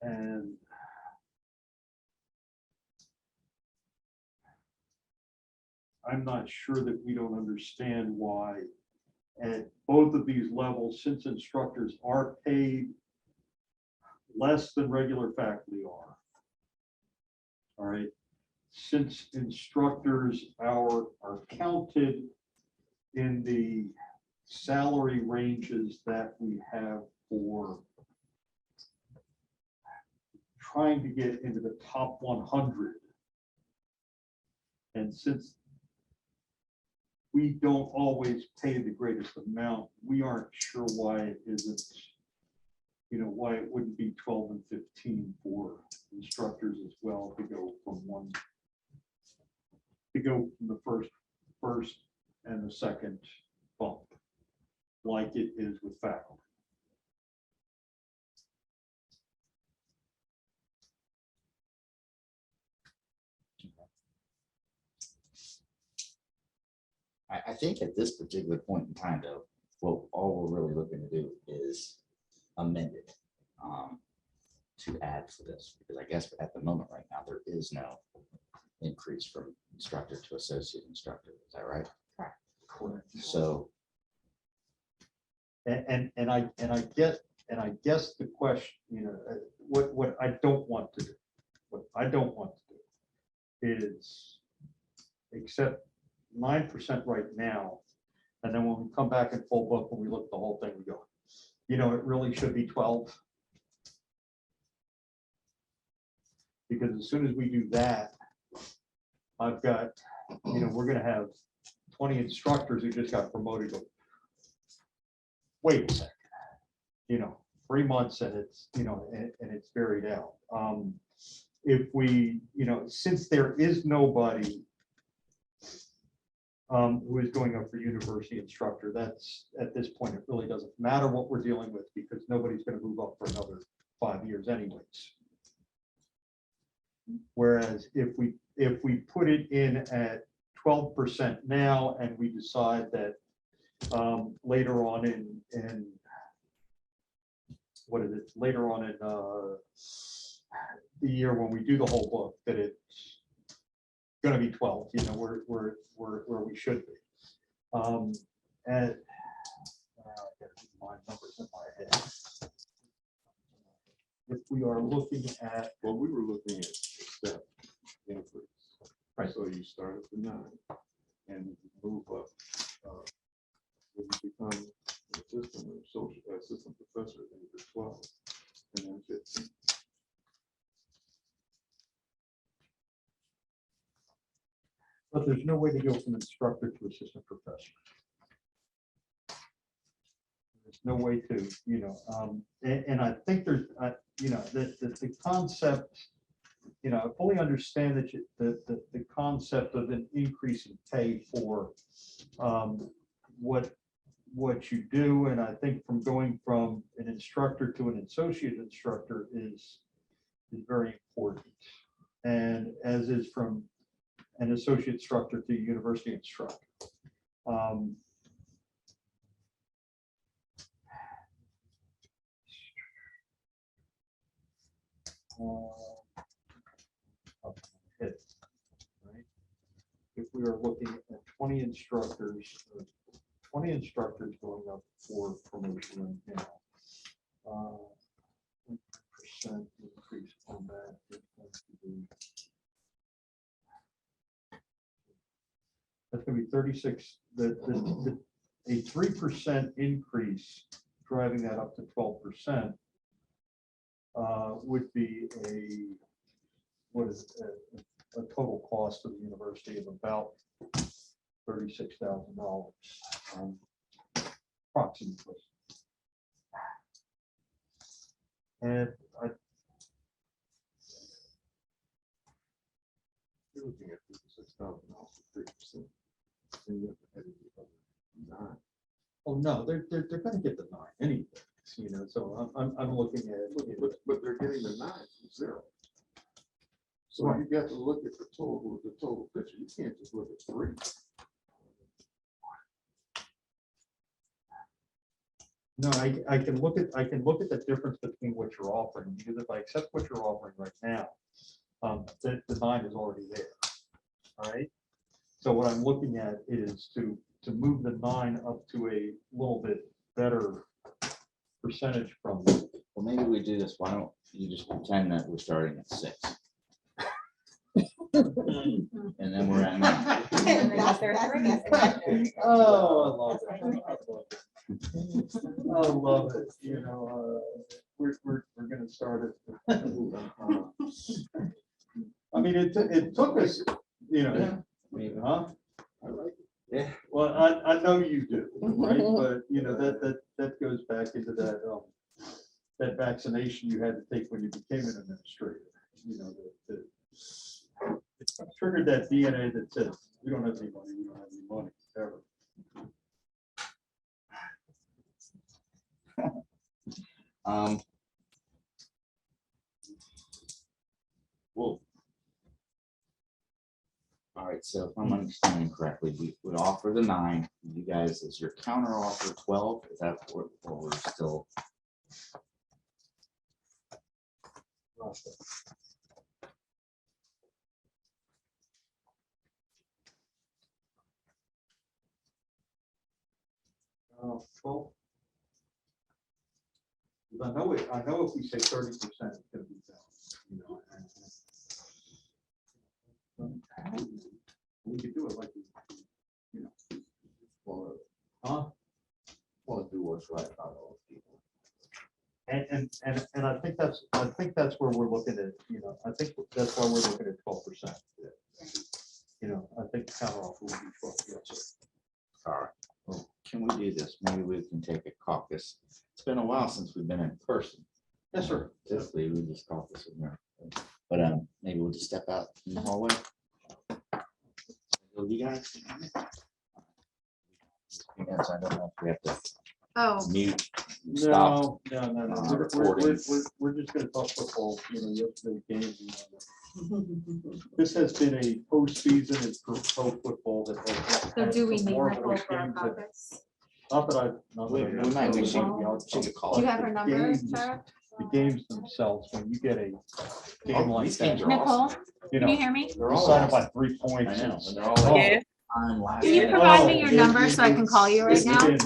[SPEAKER 2] And I'm not sure that we don't understand why at both of these levels, since instructors are paid less than regular faculty are. All right. since instructors are counted in the salary ranges that we have for trying to get into the top 100. And since we don't always pay the greatest amount, we aren't sure why it isn't, why it wouldn't be 12 and 15 for instructors as well to go from the first and the second bump, like it is with faculty.
[SPEAKER 4] I think at this particular point in time, though, all we're really looking to do is amend it to add for this, because I guess at the moment right now, there is no increase from instructor to associate instructor. Is that right?
[SPEAKER 2] Correct.
[SPEAKER 4] So,
[SPEAKER 2] And I guess the question, what I don't want to do, is accept 9% right now, and then when we come back in full book, when we look at the whole thing, we go, it really should be 12. Because as soon as we do that, I've got, we're gonna have 20 instructors who just got promoted. Go, wait a second, 3 months and it's, and it's buried out. If we, since there is nobody who is going up for university instructor, that's at this point, it really doesn't matter what we're dealing with, because nobody's going to move up for another 5 years anyways. Whereas if we put it in at 12% now, and we decide that later on in what is it, later on in the year when we do the whole book, that it's going to be 12, where we should be. And I gotta keep my numbers in my head. If we are looking at,
[SPEAKER 8] Well, we were looking at step increase.
[SPEAKER 2] Right.
[SPEAKER 8] So you start at the 9 and move up. When you become an assistant or assistant professor, then you're 12 and then 15.
[SPEAKER 2] but there's no way to go from instructor to assistant professor. There's no way to, and I think there's, the concept, I fully understand that the concept of an increase in pay for what you do, and I think from going from an instructor to an associate instructor is very important, and as is from an associate instructor to a university instructor. Right? If we are looking at 20 instructors going up for promotion right now, 10% increase on that is going to be, that's going to be 36. A 3% increase, driving that up to 12%, would be a total cost of the university of about $36,000, approximately. And
[SPEAKER 8] You're looking at $56,000 for 3%. Then you have to add the other 9.
[SPEAKER 2] oh no, they're going to get the 9 anyway. So I'm looking at
[SPEAKER 8] But they're getting the 9 from 0. So you got to look at the total picture. You can't just look at 3.
[SPEAKER 2] No, I can look at the difference between what you're offering, because if I accept what you're offering right now, the 9 is already there. All right. So what I'm looking at is to move the 9 up to a little bit better percentage from.
[SPEAKER 4] well, maybe we do this. Why don't you just pretend that we're starting at 6? and then we're at 9.
[SPEAKER 3] And that's their three.
[SPEAKER 2] Oh, I love it. I love it, you know, we're gonna start it. I mean, it took us, you know, huh?
[SPEAKER 4] Yeah.
[SPEAKER 2] Well, I know you do, right? But, you know, that goes back into that vaccination you had to take when you became an administrator. You know, it triggered that DNA that said, we don't have any money, we don't have any money, ever.
[SPEAKER 4] Well. All right, so if I'm understanding correctly, we would offer the 9, you guys, is your counter offer 12, is that what we're still?
[SPEAKER 2] Well, I know if we say 30%, it's gonna be down, you know. We could do it like, you know.
[SPEAKER 8] Well,
[SPEAKER 2] Huh?
[SPEAKER 8] want to do what's right by all people.
[SPEAKER 2] And I think that's where we're looking at, you know, I think that's why we're looking at 12%. You know, I think the counter offer will be 12, yes.
[SPEAKER 4] All right, well, can we do this? Maybe we can take a caucus. It's been a while since we've been in person.
[SPEAKER 2] Yes, sir.
[SPEAKER 4] Typically, we just caucus in there. But maybe we'll just step out in the hallway. Will you guys? Yes, I don't know if we have to
[SPEAKER 3] Oh,
[SPEAKER 4] mute, stop.
[SPEAKER 2] No.
[SPEAKER 4] Recording.
[SPEAKER 2] We're just gonna talk football, you know, yesterday games. This has been a postseason in pro football that has.
[SPEAKER 1] So do we
[SPEAKER 2] had
[SPEAKER 1] need
[SPEAKER 2] more of
[SPEAKER 1] Nicole
[SPEAKER 2] those
[SPEAKER 1] for our
[SPEAKER 2] games that-
[SPEAKER 1] caucus?
[SPEAKER 2] Not that I.
[SPEAKER 4] We might, we should call.
[SPEAKER 1] Do you
[SPEAKER 4] it.
[SPEAKER 1] have her number,
[SPEAKER 2] games.
[SPEAKER 1] Sarah?
[SPEAKER 2] The games themselves, when you get a game
[SPEAKER 4] Oh,
[SPEAKER 2] like
[SPEAKER 4] these
[SPEAKER 2] that,
[SPEAKER 4] games are
[SPEAKER 1] Nicole,
[SPEAKER 4] awesome.
[SPEAKER 2] you
[SPEAKER 1] can you
[SPEAKER 2] know,
[SPEAKER 1] hear me?
[SPEAKER 4] They're
[SPEAKER 2] you
[SPEAKER 4] all
[SPEAKER 2] sign up
[SPEAKER 4] awesome.
[SPEAKER 2] by 3 points.
[SPEAKER 4] I know,
[SPEAKER 2] it's-
[SPEAKER 4] and they're all like
[SPEAKER 7] Yes.
[SPEAKER 4] time last.
[SPEAKER 1] Can you
[SPEAKER 4] year.
[SPEAKER 1] provide me your
[SPEAKER 2] Oh,
[SPEAKER 1] number so I can call you right
[SPEAKER 2] it's
[SPEAKER 1] now?
[SPEAKER 2] been-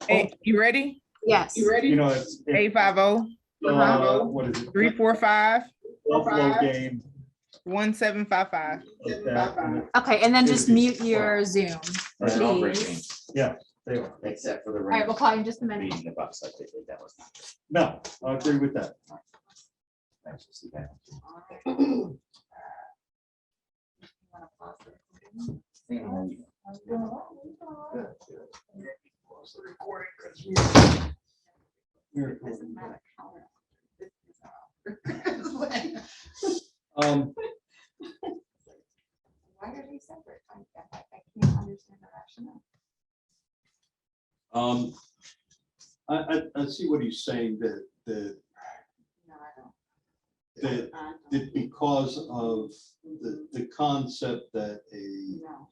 [SPEAKER 7] Hey, you ready?
[SPEAKER 1] Yes.
[SPEAKER 2] You know, it's.
[SPEAKER 7] 850
[SPEAKER 2] What is it?
[SPEAKER 7] 345
[SPEAKER 2] Buffalo game.
[SPEAKER 7] 1755.
[SPEAKER 2] like that, and it-
[SPEAKER 1] Okay, and then just mute your Zoom,
[SPEAKER 4] They're all great
[SPEAKER 1] please.
[SPEAKER 4] games,
[SPEAKER 2] Yeah, they are.
[SPEAKER 4] except for the.
[SPEAKER 1] All right, we'll call you in just a minute.
[SPEAKER 4] Beating the Bucks like they did, that was not.
[SPEAKER 2] No, I agree with that.
[SPEAKER 4] Nice to see that.
[SPEAKER 3] why are they separate? I can't understand the rationale.
[SPEAKER 2] I see what he's saying, that
[SPEAKER 3] No, I don't.
[SPEAKER 2] that because of the concept that
[SPEAKER 3] No,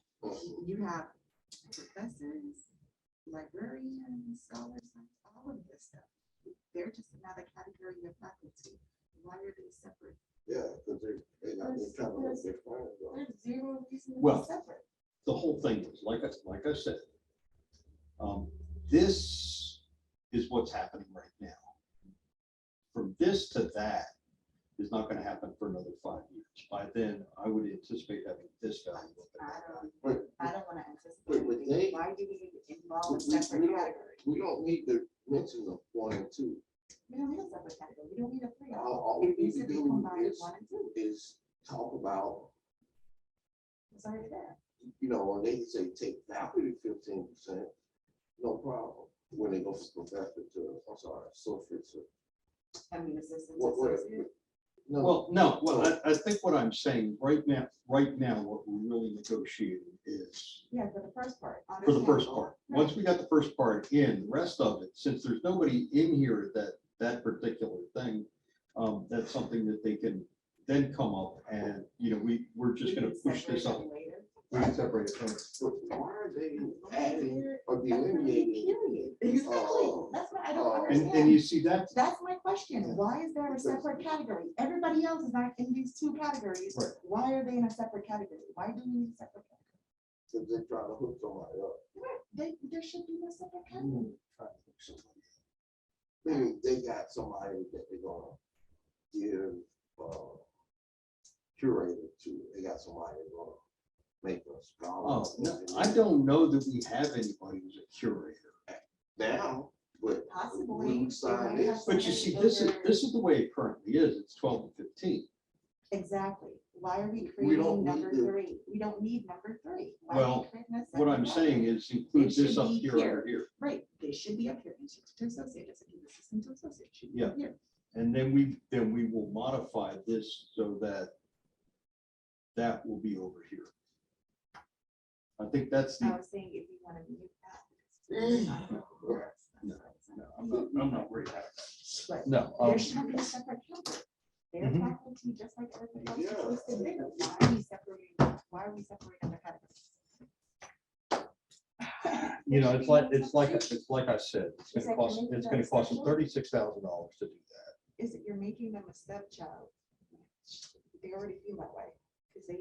[SPEAKER 3] you have professors, librarians, scholars, all of this stuff. They're just another category of faculty. Why are they separate?
[SPEAKER 8] Yeah, because they're trying to look their friends.
[SPEAKER 3] There's zero reason to
[SPEAKER 2] Well,
[SPEAKER 3] be separate.
[SPEAKER 2] the whole thing is, like I said, this is what's happening right now. From this to that is not gonna happen for another 5 years. By then, I would anticipate having this value.
[SPEAKER 3] I don't wanna
[SPEAKER 8] But
[SPEAKER 3] anticipate.
[SPEAKER 8] they-
[SPEAKER 3] Why do we involve a
[SPEAKER 8] We
[SPEAKER 3] separate
[SPEAKER 8] don't-
[SPEAKER 3] category?
[SPEAKER 8] We don't need to mention the 1 and 2.
[SPEAKER 3] We don't need a separate category. We don't need a three.
[SPEAKER 8] All we
[SPEAKER 3] It
[SPEAKER 8] need
[SPEAKER 3] needs
[SPEAKER 8] to
[SPEAKER 3] to be
[SPEAKER 8] do
[SPEAKER 3] combined
[SPEAKER 8] is,
[SPEAKER 3] 1 and 2.
[SPEAKER 8] is talk about,
[SPEAKER 3] It's already there.
[SPEAKER 8] you know, when they say take faculty 15%, no problem. When they go from professor to, I'm sorry, associate to.
[SPEAKER 3] I mean, assistant
[SPEAKER 8] What,
[SPEAKER 3] associate.
[SPEAKER 8] no,
[SPEAKER 2] Well, no, well, I think what I'm saying right now, what we're really negotiating is
[SPEAKER 3] Yeah, for the first part.
[SPEAKER 2] for the first
[SPEAKER 3] understandable.
[SPEAKER 2] part. Once we got the first part in, the rest of it, since there's nobody in here that particular thing, that's something that they can then come up and, you know, we're just gonna push this up.
[SPEAKER 3] Later.
[SPEAKER 2] We can separate it.
[SPEAKER 8] but why are they adding or delineating?
[SPEAKER 3] Period. Exactly. That's what I don't
[SPEAKER 2] And you
[SPEAKER 3] understand.
[SPEAKER 2] see that,
[SPEAKER 3] That's my question. Why is there a separate category? Everybody else is not in these two categories.
[SPEAKER 2] Right.
[SPEAKER 3] Why are they in a separate category? Why do we need a separate category?
[SPEAKER 8] Because they're trying to hook somebody up.
[SPEAKER 3] There should be no separate category.
[SPEAKER 8] They got somebody that they're gonna give, curator to, they got somebody they're gonna
[SPEAKER 9] make us.
[SPEAKER 10] Oh, no, I don't know that we have anybody who's a curator.
[SPEAKER 9] Now, but.
[SPEAKER 3] Possibly,
[SPEAKER 9] we
[SPEAKER 3] they
[SPEAKER 9] sign
[SPEAKER 3] might
[SPEAKER 9] this.
[SPEAKER 3] have
[SPEAKER 10] But you see, this is the way it currently is. It's 12 to 15.
[SPEAKER 3] Exactly. Why are we
[SPEAKER 9] We
[SPEAKER 3] creating
[SPEAKER 9] don't need
[SPEAKER 3] number
[SPEAKER 9] to-
[SPEAKER 3] 3? We don't need number 3. Why are we
[SPEAKER 10] Well,
[SPEAKER 3] creating a
[SPEAKER 10] What I'm
[SPEAKER 3] second
[SPEAKER 10] saying
[SPEAKER 3] number?
[SPEAKER 10] is include
[SPEAKER 3] It should
[SPEAKER 10] this up
[SPEAKER 3] be
[SPEAKER 10] here
[SPEAKER 3] here.
[SPEAKER 10] under here.
[SPEAKER 3] Right, they should be up here, institute to associate, it's a system to associate, should be
[SPEAKER 10] Yeah.
[SPEAKER 3] up here.
[SPEAKER 10] And then we will modify this so that that will be over here. I think that's
[SPEAKER 3] I
[SPEAKER 10] the,
[SPEAKER 3] was saying if you want to mute that.
[SPEAKER 10] I'm not worried about
[SPEAKER 3] But
[SPEAKER 10] no.
[SPEAKER 3] there should be a separate counter. They're
[SPEAKER 10] Mhm.
[SPEAKER 3] faculty just like everybody else.
[SPEAKER 9] Yeah.
[SPEAKER 3] is listed there. Why are we separating the categories?
[SPEAKER 2] You know, it's like I said, it's
[SPEAKER 3] It's
[SPEAKER 2] gonna
[SPEAKER 3] like
[SPEAKER 2] cost,
[SPEAKER 3] you're
[SPEAKER 2] it's
[SPEAKER 3] making
[SPEAKER 2] gonna
[SPEAKER 3] them
[SPEAKER 2] cost them
[SPEAKER 3] special?
[SPEAKER 2] $36,000 to do that.
[SPEAKER 3] Is that you're making them a stepchild? They already feel that way. Because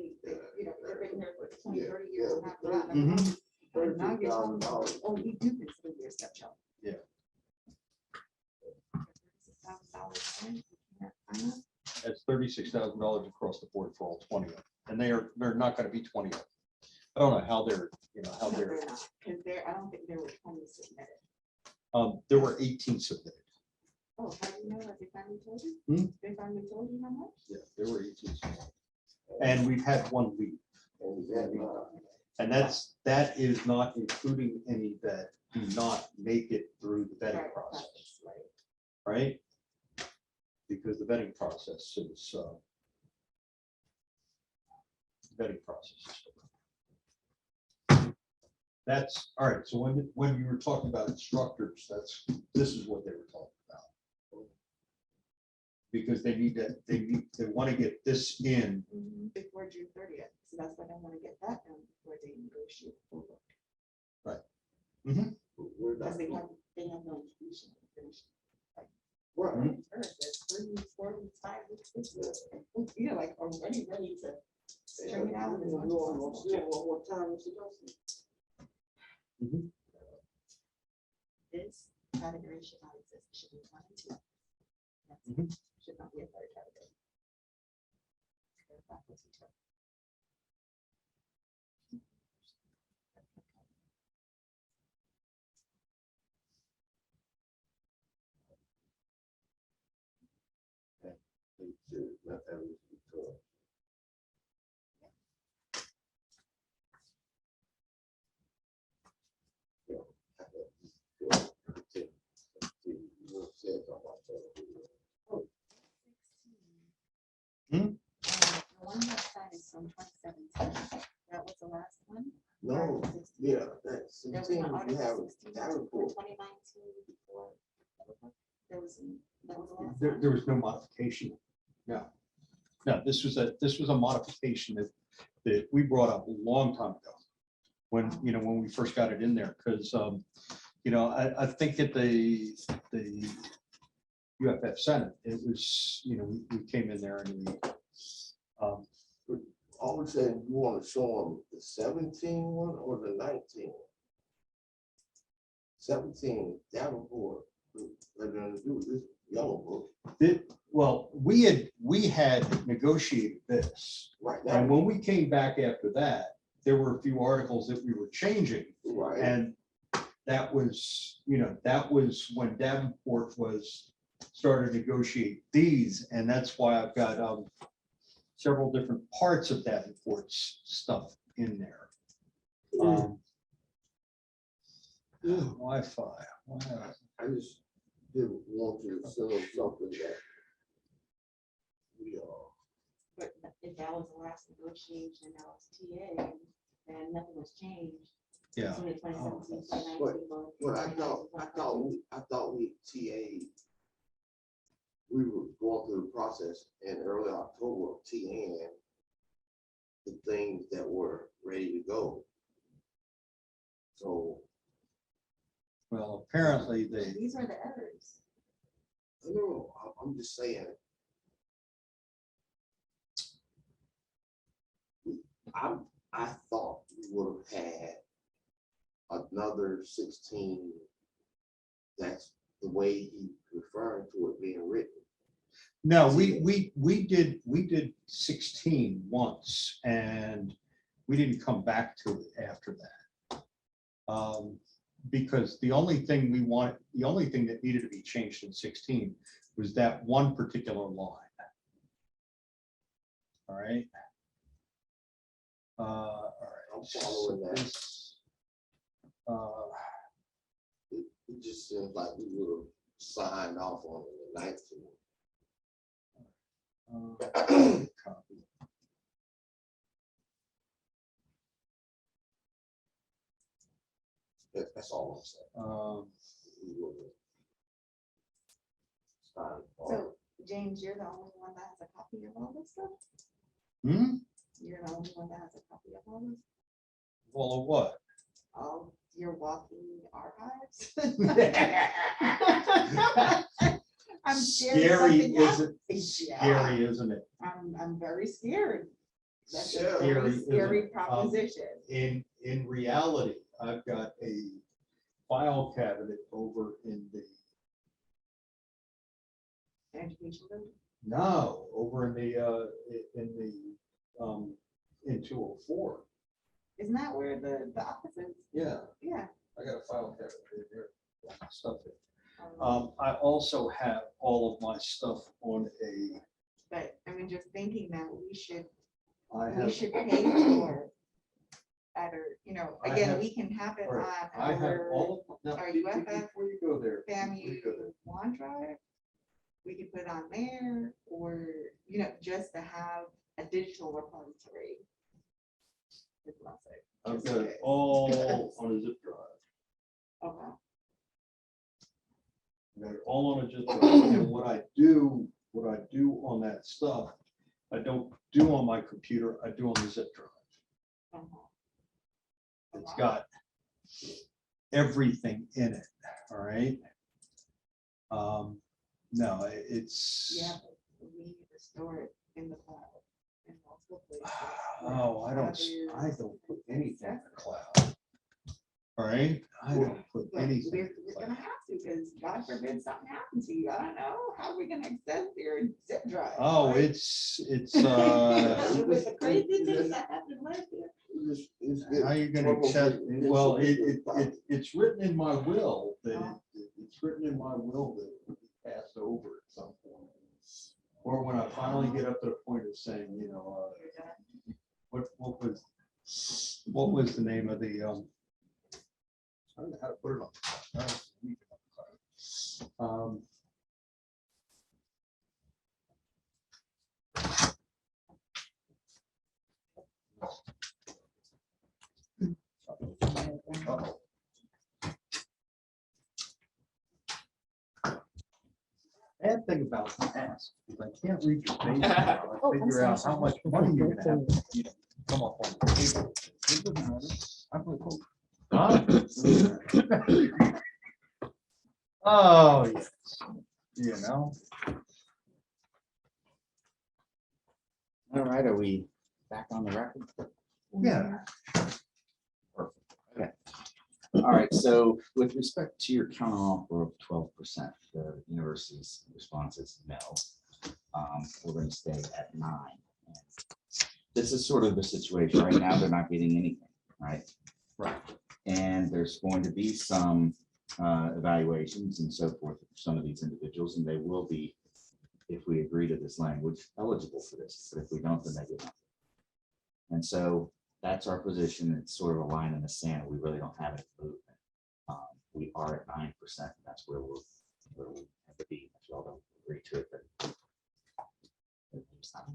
[SPEAKER 3] you know, they've been here for 20, 30 years and have gotten
[SPEAKER 2] Mhm.
[SPEAKER 3] them. And now you're telling them, oh, we do consider you a stepchild.
[SPEAKER 2] Yeah.
[SPEAKER 3] $36,000 you can't find them?
[SPEAKER 2] That's $36,000 across the board for all 20 of them. And they're not gonna be 20 of them. I don't know how they're, how
[SPEAKER 3] No,
[SPEAKER 2] they're,
[SPEAKER 3] they're not, because I don't think there were 20 submitted.
[SPEAKER 2] there were 18 submitted.
[SPEAKER 3] Oh, how do you know that they finally told you?
[SPEAKER 2] Hmm?
[SPEAKER 3] They finally told you how much?
[SPEAKER 2] Yeah, there were 18 submitted. And we've had one leave.
[SPEAKER 9] And that,
[SPEAKER 2] And that is not including any that do not make it through the vetting
[SPEAKER 3] Right,
[SPEAKER 2] process,
[SPEAKER 3] right.
[SPEAKER 2] right? Because the vetting process is, vetting process. is still running. That's, all right, so when you were talking about instructors, this is what they were talking about. Because they want to get this in.
[SPEAKER 3] Before June 30th, so that's why they want to get that done before they negotiate. over.
[SPEAKER 9] we're
[SPEAKER 3] Because
[SPEAKER 9] not.
[SPEAKER 3] they have no information.
[SPEAKER 9] Right.
[SPEAKER 3] It's 3 weeks, 4 weeks, 5 weeks, 6 weeks. You know, like already ready to string it out. as much as possible.
[SPEAKER 9] What time is it?
[SPEAKER 3] This category should not exist, it should be 1 and 2. That's it.
[SPEAKER 2] Mhm.
[SPEAKER 3] Should not be a third category. They're faculty too.
[SPEAKER 2] Hmm?
[SPEAKER 3] The one that signed is from 2017. That was the last one.
[SPEAKER 9] No, yeah, that's.
[SPEAKER 3] There was
[SPEAKER 9] 16,
[SPEAKER 3] an
[SPEAKER 9] you
[SPEAKER 3] August
[SPEAKER 9] have
[SPEAKER 3] 16,
[SPEAKER 9] that report.
[SPEAKER 3] 2019 before. There was, that was the last.
[SPEAKER 2] There,
[SPEAKER 3] one.
[SPEAKER 2] there was no modification. No. No, this was a modification that we brought up a long time ago. When we first got it in there, because, I think at the UFF Senate, it was, we came in there and we,
[SPEAKER 9] All we said, you want to show them the 17 one or the 19? 17, that report, they're gonna do this yellow book
[SPEAKER 2] well, we had negotiated this.
[SPEAKER 9] right
[SPEAKER 2] And
[SPEAKER 9] now.
[SPEAKER 2] when we came back after that, there were a few articles that we were changing.
[SPEAKER 9] Right.
[SPEAKER 2] And that was when Davenport started to negotiate these, and that's why I've got several different parts of Davenport's stuff in there. Wi-Fi. Wow.
[SPEAKER 9] I just didn't want you to sell something that we are.
[SPEAKER 3] But if that was the last negotiation, that was TA, and nothing was changed.
[SPEAKER 2] Yeah.
[SPEAKER 3] Between the 2017, 2019 vote,
[SPEAKER 9] But I
[SPEAKER 3] 2019,
[SPEAKER 9] thought we TA, we were going through the process in early October of TN, the things that were ready to go. So,
[SPEAKER 2] Well, apparently
[SPEAKER 3] These are the errors.
[SPEAKER 9] no, I'm just saying. I thought we would have had another 16. That's the way he referring to it being written.
[SPEAKER 2] no, we did 16 once, and we didn't come back to it after that. Because the only thing that needed to be changed in 16 was that one particular line. All right. All
[SPEAKER 9] I'm
[SPEAKER 2] right.
[SPEAKER 9] following that.
[SPEAKER 2] This,
[SPEAKER 9] It just seems like we would have signed off on it the 19th.
[SPEAKER 2] copy.
[SPEAKER 9] That's all I'm saying. We would have signed off.
[SPEAKER 3] So, James, you're the only one that has a copy of all this stuff?
[SPEAKER 2] Hmm?
[SPEAKER 3] You're the only one that has a copy of all this?
[SPEAKER 2] Well, of what?
[SPEAKER 3] All your walking archives? I'm scared
[SPEAKER 2] Scary,
[SPEAKER 3] something else-
[SPEAKER 2] isn't
[SPEAKER 3] Yeah,
[SPEAKER 2] scary, isn't it?
[SPEAKER 3] I'm very scared. That's a
[SPEAKER 9] Yeah.
[SPEAKER 3] very
[SPEAKER 2] Scary, isn't
[SPEAKER 3] scary
[SPEAKER 2] it?
[SPEAKER 3] proposition.
[SPEAKER 2] In reality, I've got a file cabinet over in the,
[SPEAKER 3] Education building.
[SPEAKER 2] no, over in in 204.
[SPEAKER 3] Isn't that where the office is?
[SPEAKER 2] Yeah,
[SPEAKER 3] Yeah.
[SPEAKER 2] I got a file cabinet in there, stuff there. I also have all of my stuff on a,
[SPEAKER 3] But I mean, just thinking that we should
[SPEAKER 2] I
[SPEAKER 3] we
[SPEAKER 2] have,
[SPEAKER 3] should pay for better,
[SPEAKER 2] I
[SPEAKER 3] again,
[SPEAKER 2] have-
[SPEAKER 3] we can have it
[SPEAKER 2] right,
[SPEAKER 3] on
[SPEAKER 2] I have
[SPEAKER 3] our
[SPEAKER 2] all of, now,
[SPEAKER 3] our
[SPEAKER 2] be-
[SPEAKER 3] UFF
[SPEAKER 2] before you go there. before
[SPEAKER 3] FAMU
[SPEAKER 2] you go there,
[SPEAKER 3] OneDrive. We could put it on there, or, just to have a digital repository. Is what I'm saying.
[SPEAKER 2] I've
[SPEAKER 3] Just
[SPEAKER 2] got
[SPEAKER 3] in
[SPEAKER 2] it
[SPEAKER 3] case.
[SPEAKER 2] all on a zip drive.
[SPEAKER 3] Okay.
[SPEAKER 2] I got it all on a zip drive. And what I do on that stuff, I don't do on my computer, I do on the zip drive.
[SPEAKER 3] Uh-huh.
[SPEAKER 2] It's got everything in it, all right? No, it's,
[SPEAKER 3] Yeah, but we need to store it in the cloud. In multiple places.
[SPEAKER 2] oh, I don't put anything in the cloud. All right, I don't put
[SPEAKER 3] But
[SPEAKER 2] anything in
[SPEAKER 3] we're
[SPEAKER 2] the
[SPEAKER 3] gonna
[SPEAKER 2] cloud.
[SPEAKER 3] have to, because God forbid something happens to you. I don't know. How are we gonna access your zip drive?
[SPEAKER 2] Oh,
[SPEAKER 3] right?
[SPEAKER 2] it's,
[SPEAKER 3] With the crazy things that happened last year.
[SPEAKER 2] how you gonna accept, well, it's written in my will that it's written in my will that it will be passed over at some point. Or when I finally get up to the point of saying, what was the name of the, I don't know how to put it on. Uh-oh. Bad thing about mask is I can't read your face. Now. I figure out how much money you're gonna have to come up on the table. It doesn't matter. I'm like, huh? Oh, yes.
[SPEAKER 4] All right, are we back on the record?
[SPEAKER 2] Yeah.
[SPEAKER 4] Okay. All right, so with respect to your counteroffer of 12%, the university's response is no. We're going to stay at 9. And this is sort of the situation right now. They're not getting anything, right?
[SPEAKER 2] Right.
[SPEAKER 4] And there's going to be some evaluations and so forth for some of these individuals, and they will be, if we agree to this language, eligible for this. But if we don't, then they get nothing. And so that's our position. It's sort of a line in the sand. We really don't have any movement. We are at 9%. That's where we have to be. If y'all don't agree to it, then it's not-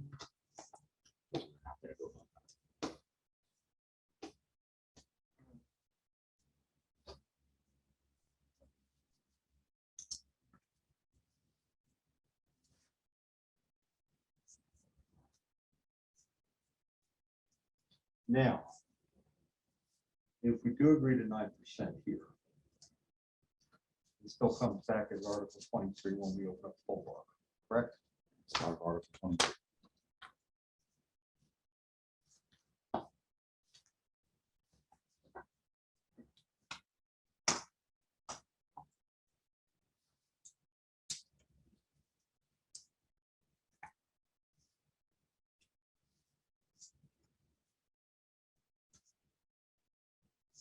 [SPEAKER 4] we're not gonna go on.
[SPEAKER 2] Now, if we do agree to 9% here, it still comes back as Article 23 when we open up full book, correct?
[SPEAKER 4] It's our Article 23.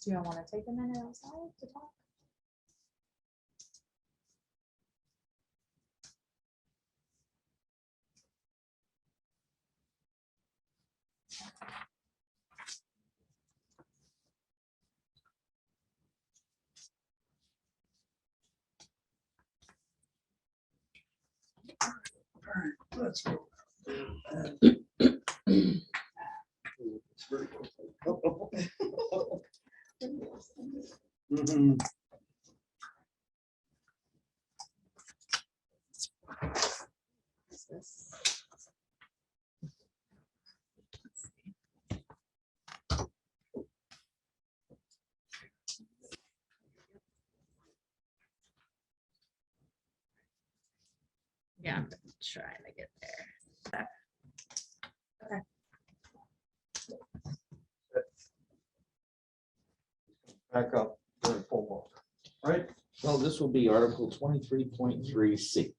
[SPEAKER 1] Do you all want to take a minute outside to talk?
[SPEAKER 10] Let's go. Mhm.
[SPEAKER 11] Yeah, I'm trying to get there.
[SPEAKER 2] Back up, very full book, right?
[SPEAKER 4] Well, this will be Article 23.3C.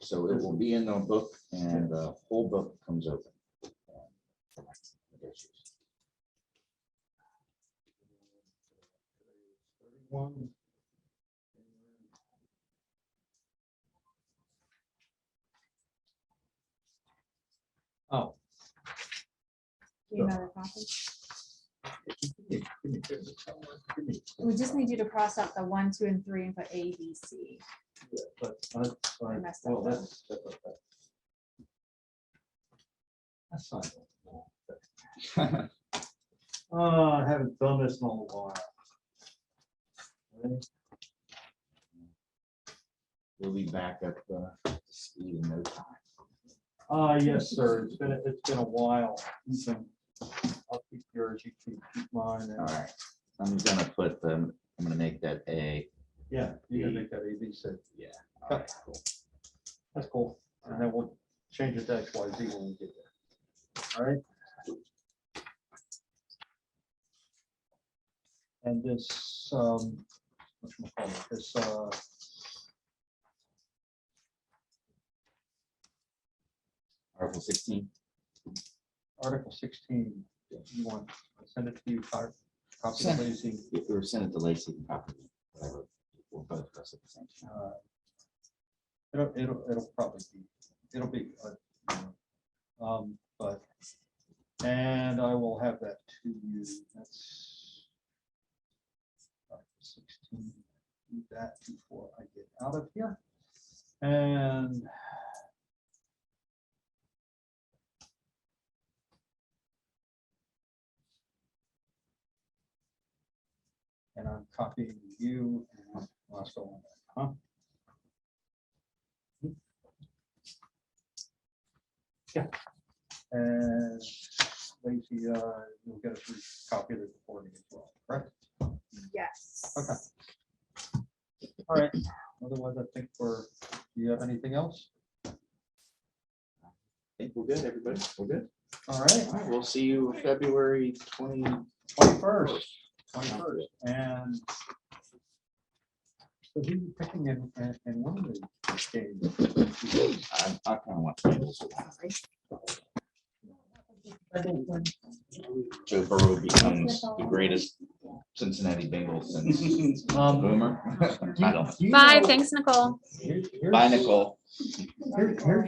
[SPEAKER 4] So it will be in the book and the whole book comes open.
[SPEAKER 2] One. Oh.
[SPEAKER 1] Do you know the copy?
[SPEAKER 2] Give me.
[SPEAKER 1] We just need you to cross out the 1, 2, and 3 and put A, B, C.
[SPEAKER 2] Yeah, but,
[SPEAKER 1] I messed up
[SPEAKER 2] well,
[SPEAKER 1] then.
[SPEAKER 2] that's okay. That's not. I haven't done this in a while. Ready?
[SPEAKER 4] We'll be back up to speed in no time.
[SPEAKER 2] Yes, sir. It's been a while. I'll keep yours, you keep mine.
[SPEAKER 4] All right. I'm gonna put them, I'm gonna make that A.
[SPEAKER 2] Yeah, you can make that A, B, C.
[SPEAKER 4] Yeah. All right, cool.
[SPEAKER 2] That's cool. And then we'll change it to X, Y, Z when we get there. All right. And this, whatchamacallit, this,
[SPEAKER 4] Article 16.
[SPEAKER 2] Article 16, you want, to send it to you, copy
[SPEAKER 4] Send.
[SPEAKER 2] Lacy.
[SPEAKER 4] If we were sent it to Lacey and copy, whatever, we'll both of us at the same time.
[SPEAKER 2] It'll probably be, but, and I will have that to you, that's Article 16, do that before I get out of here. And I'm copying you and also on that, huh? Yeah. And Lacey, you'll get a copy of the recording as well, correct?
[SPEAKER 1] Yes.
[SPEAKER 2] Okay. All right. Otherwise, I think do you have anything else?
[SPEAKER 4] I think we're good, everybody. We're good.
[SPEAKER 2] All right.
[SPEAKER 4] All right, we'll see you February
[SPEAKER 2] 21st. And so who are you picking in one of the games?
[SPEAKER 4] I kind of want to play this one. Joe Burrow becomes the greatest Cincinnati Bengals since Boomer. I don't.
[SPEAKER 11] Bye, thanks, Nicole.
[SPEAKER 2] Here's-
[SPEAKER 4] Bye, Nicole.
[SPEAKER 2] Here's